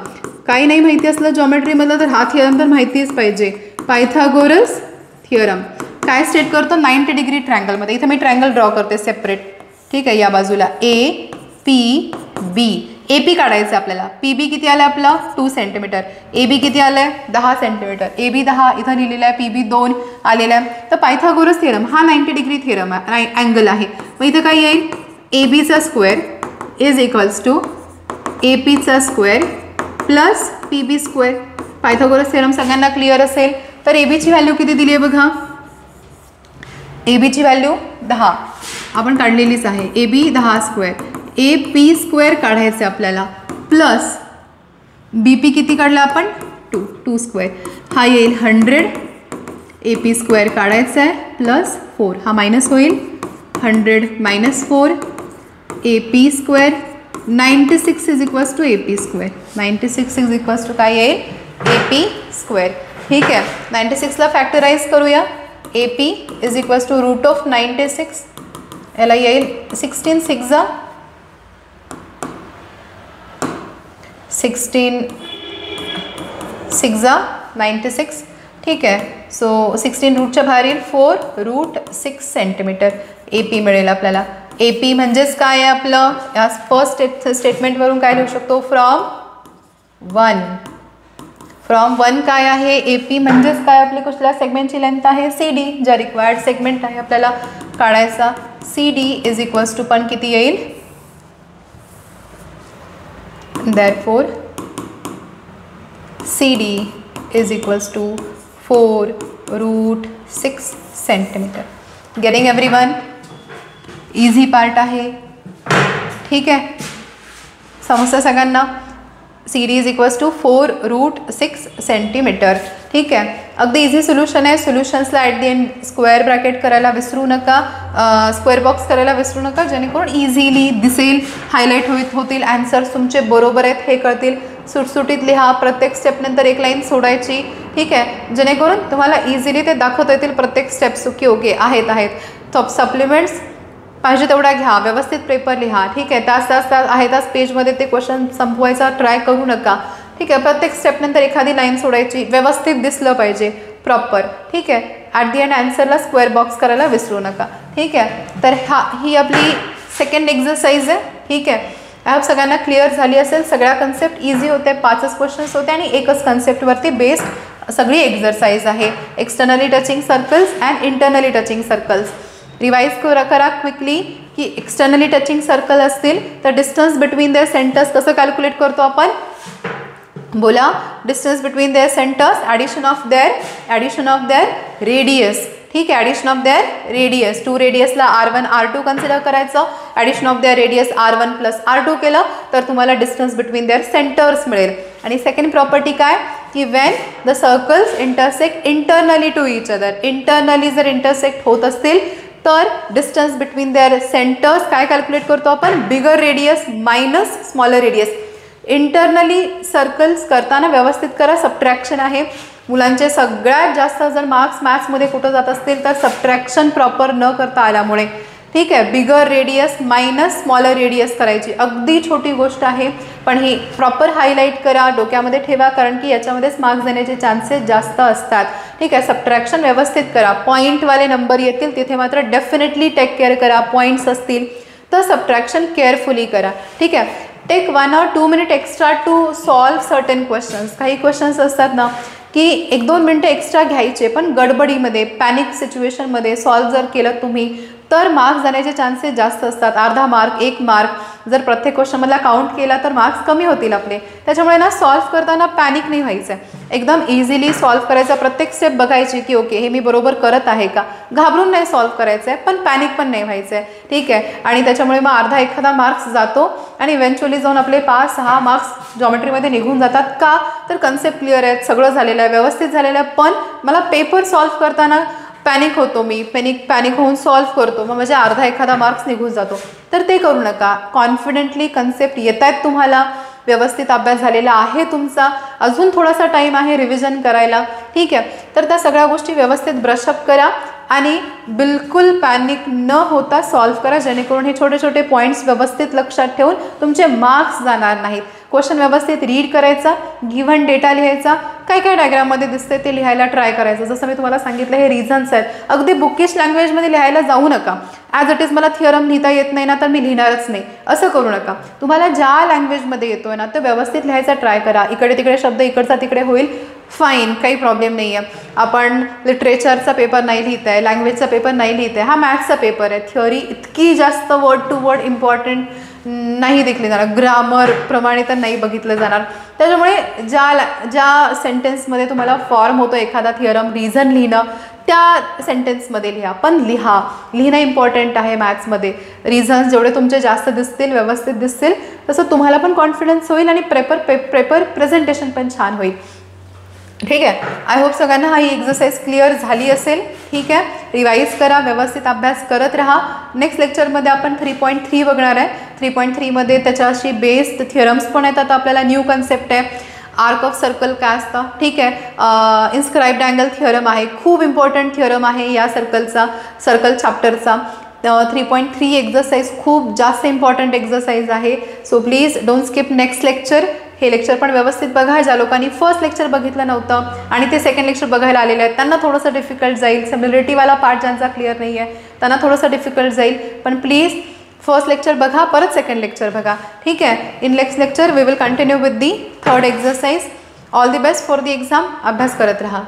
काही नाही माहिती असलं जॉमेट्रीमधलं तर हा थिअरम तर माहितीच पाहिजे, पायथागोरस थिअरम. काय स्टेट करतो, 90 डिग्री ट्रायंगलमध्ये. इथं मी ट्रायंगल ड्रॉ करते सेपरेट. ठीक आहे, या बाजूला APB. AP काढायचं आपल्याला. PB किती आलं आपलं, 2 सेंटीमीटर. AB किती आलं आहे, 10 सेंटीमीटर. AB 10 इथं लिहिलेलं आहे, PB 2 आलेलं आहे. तर पायथागोरस थिअरम हा 90 डिग्री थिअरम आहे, अँगल आहे. मग इथं काय येईल, ABचा स्क्वेअर इज इक्वल्स टू APचा square plus PB square. Pythagoras theorem सगळ्यांना क्लिअर असेल. तर ABची व्हॅल्यू किती दिली आहे बघा, ABची व्हॅल्यू 10 आपण काढलेलीच आहे. AB 10 स्क्वेअर, AP स्क्वेअर काढायचं आपल्याला प्लस BP किती काढला आपण, 2 स्क्वेअर. हा येईल 100. AP स्क्वेअर काढायचा आहे प्लस 4, हा मायनस होईल, 100 - 4 AP square. 96 is equals to AP square. 96 is equals to काय येईल, AP स्क्वेअर. ठीक आहे, 96ला फॅक्टराईज करूया. AP is equals to root of 96, याला येईल 16 6 96. ठीक आहे, सो 16 रूटच्या बाहेर येईल 4√6 सेंटीमीटर AP मिळेल आपल्याला. AP म्हणजेच काय आहे आपलं, या फर्स्ट स्टेटमेंटवरून काय लिहू शकतो, फ्रॉम 1 काय आहे, AP म्हणजेच काय, आपली कुठल्या सेगमेंटची लेंथ आहे, CD, ज्या रिक्वायर्ड सेगमेंट आहे आपल्याला काढायचा. CD इज इक्वल्स टू पण किती येईल, therefore CD is equals to 4√6 centimetre. Getting everyone, easy part आहे. ठीक आहे, समजतं सगळ्यांना. CD is equals to 4√6 centimetre. ठीक आहे, अगदी इझी सोल्युशन आहे. सोल्युशन्सला at the end square bracket करायला विसरू नका, स्क्वेअर बॉक्स करायला विसरू नका, जेणेकरून इझिली दिसेल, हायलाईट होतील, आन्सर्स तुमचे बरोबर आहेत हे कळतील. सुटसुटीत लिहा, प्रत्येक स्टेपनंतर एक लाईन सोडायची. ठीक आहे, जेणेकरून तुम्हाला इझिली ते दाखवता येतील प्रत्येक स्टेप्स की ओके आहेत. टॉप सप्लिमेंट्स पाहिजे तेवढा घ्या, व्यवस्थित पेपर लिहा. ठीक आहे, तास पेजमध्ये ते क्वेश्चन संपवायचा ट्राय करू नका. ठीक आहे, प्रत्येक स्टेपनंतर एखादी लाईन सोडायची, व्यवस्थित दिसलं पाहिजे प्रॉपर. ठीक आहे, ॲट दी एंड आन्सरला स्क्वेअर बॉक्स करायला विसरू नका. ठीक आहे, तर ही आपली सेकंड एक्झरसाइज आहे. ठीक आहे, आय होप सगळ्यांना क्लिअर झाली असेल. सगळ्या कन्सेप्ट इझी होते, 5च क्वेश्चन्स होते आणि एकच कन्सेप्टवरती बेस्ड सगळी एक्झरसाइज आहे. Externally touching circles and internally touching circles. Revise करा क्विकली की एक्सटर्नली टचिंग सर्कल असतील तर डिस्टन्स बिटवीन देअर सेंटर्स कसं कॅल्क्युलेट करतो आपण, बोला. Distance between their centres, addition of their radius. ठीक आहे, ॲडिशन ऑफ देअर रेडियस. 2 रेडियसला R1 R2 कन्सिडर करायचं. Addition of their radius R1 + R2 केलं तर तुम्हाला डिस्टन्स बिटवीन देअर सेंटर्स मिळेल. आणि सेकंड प्रॉपर्टी काय की when the circles intersect internally to each other. Internally जर इंटरसेक्ट होत असतील तर डिस्टन्स बिटवीन देअर सेंटर्स काय कॅल्क्युलेट करतो आपण, bigger radius minus smaller radius. Internally circles करताना व्यवस्थित करा, सबट्रॅक्शन आहे. मुलांचे सगळ्यात जास्त जर मार्क्स मॅथ्समध्ये कुठं जात असतील तर सबट्रॅक्शन प्रॉपर न करता आल्यामुळे. ठीक ठीक आहे. बिगर रेडियस मायनस स्मॉलर रेडियस करायची, अगदी छोटी गोष्ट आहे, पण ही प्रॉपर हायलाईट करा, डोक्यामध्ये ठेवा, कारण की याच्यामध्येच मार्क्स देण्याचे चान्सेस जास्त असतात. ठीक आहे. सबट्रॅक्शन व्यवस्थित करा, पॉईंटवाले नंबर येतील तिथे मात्र डेफिनेटली टेक केअर करा. पॉईंट्स असतील तर सबट्रॅक्शन केअरफुली करा. ठीक आहे. Take 1 or 2 minutes extra to solve certain questions. काही क्वेश्चन्स असतात ना की 1-2 मिनटं एक्स्ट्रा घ्यायचे, पण गडबडीमध्ये पॅनिक सिच्युएशनमध्ये सॉल्व जर केलं तुम्ही तर मार्क्स जाण्याचे चान्सेस जास्त असतात. अर्धा मार्क, 1 मार्क जर प्रत्येक क्वेश्चनमधला काउंट केला तर मार्क्स कमी होतील आपले. त्याच्यामुळे ना सॉल्व करताना पॅनिक नाही व्हायचं आहे, एकदम इझिली सॉल्व करायचा. प्रत्येक स्टेप बघायची की ओके हे मी बरोबर करत आहे का, घाबरून नाही सॉल्व करायचं आहे, पण पॅनिक पण नाही व्हायचं आहे. ठीक आहे. आणि त्याच्यामुळे मग अर्धा एखादा मार्क्स जातो आणि इव्हेंच्युअली जाऊन आपले 5-6 मार्क्स जॉमेट्रीमध्ये निघून जातात. का तर कन्सेप्ट क्लिअर आहेत, सगळं झालेलं आहे, व्यवस्थित झालेलं आहे, पण मला पेपर सॉल्व करताना पॅनिक होतो, मी पॅनिक होऊन सॉल्व करतो, मग माझ्या अर्धा एखादा मार्क्स निघून जातो. तर ते करू नका. कॉन्फिडेंटली कन्सेप्ट येत आहेत तुम्हाला, व्यवस्थित अभ्यास झालेला आहे तुमचा, अजून थोडासा टाईम आहे रिव्हिजन करायला. ठीक आहे. तर त्या सगळ्या गोष्टी व्यवस्थित ब्रशअप करा आणि बिलकुल पॅनिक न होता सॉल्व करा, जेणेकरून हे छोटे छोटे पॉईंट्स व्यवस्थित लक्षात ठेवून तुमचे मार्क्स जाणार नाहीत. क्वेश्चन व्यवस्थित रीड करायचा, गिव्हन डेटा लिहायचा, काय काय डायग्राममध्ये दिसते ते लिहायला ट्राय करायचं. जसं मी तुम्हाला सांगितलं हे रिझन्स आहेत, अगदी बुकिश लँग्वेजमध्ये लिहायला जाऊ नका. ॲज इट इज मला थिअरम लिहिता येत नाही ना तर मी लिहिणारच नाही असं करू नका. तुम्हाला ज्या लँग्वेजमध्ये येतोय ना ते व्यवस्थित लिहायचा ट्राय करा. इकडे तिकडे शब्द इकडचा तिकडे होईल, फाईन, काही प्रॉब्लेम नाही आहे. आपण लिटरेचरचा पेपर नाही लिहित आहे, लँग्वेजचा पेपर नाही लिहित आहे, हा मॅथ्सचा पेपर आहे. थिअरी इतकी जास्त वर्ड टू वर्ड इम्पॉर्टंट नाही देखली जाणार, ग्रामर प्रमाणे तर नाही बघितलं जाणार. त्याच्यामुळे ज्या सेंटेन्समध्ये तुम्हाला फॉर्म होतो एखादा थिअरम, रिझन लिहिणं, त्या सेंटेन्समध्ये लिहा, पण लिहिणं इम्पॉर्टंट आहे मॅथ्समध्ये. रिझन्स जेवढे तुमचे जास्त दिसतील, व्यवस्थित दिसतील, तसं तुम्हाला पण कॉन्फिडन्स होईल आणि पेपर प्रेझेंटेशन पण छान होईल. ठीक आहे. आय होप सगळ्यांना ही एक्सरसाइज क्लिअर झाली असेल. ठीक आहे. रिवाईज करा, व्यवस्थित अभ्यास करत राहा. नेक्स्ट लेक्चरमध्ये आपण 3.3 बघणार आहे. 3.3मध्ये त्याच्याशी बेस्ड थिअरम्स पण येतात. आपल्याला न्यू कन्सेप्ट आहे, आर्क ऑफ सर्कल काय असतं. ठीक आहे. इन्स्क्राइब्ड अँगल थिअरम आहे, खूप इम्पॉर्टंट थिअरम आहे या सर्कल चॅप्टरचा. 3.3 एक्सरसाइज खूप जास्त इम्पॉर्टंट एक्सरसाइज आहे. So please don't skip next lecture. हे लेक्चर पण व्यवस्थित बघा. ज्या लोकांनी फर्स्ट लेक्चर बघितलं नव्हतं आणि ते सेकंड लेक्चर बघायला आलेले आहेत त्यांना थोडंसं डिफिकल्ट जाईल. सिमिलरिटीवाला पार्ट ज्यांचा क्लिअर नाही आहे त्यांना थोडंसं डिफिकल्ट जाईल, पण प्लीज फर्स्ट लेक्चर बघा, परत सेकंड लेक्चर बघा. ठीक आहे. In next lecture we will continue with the third exercise. All the best for the exam. अभ्यास करत राहा.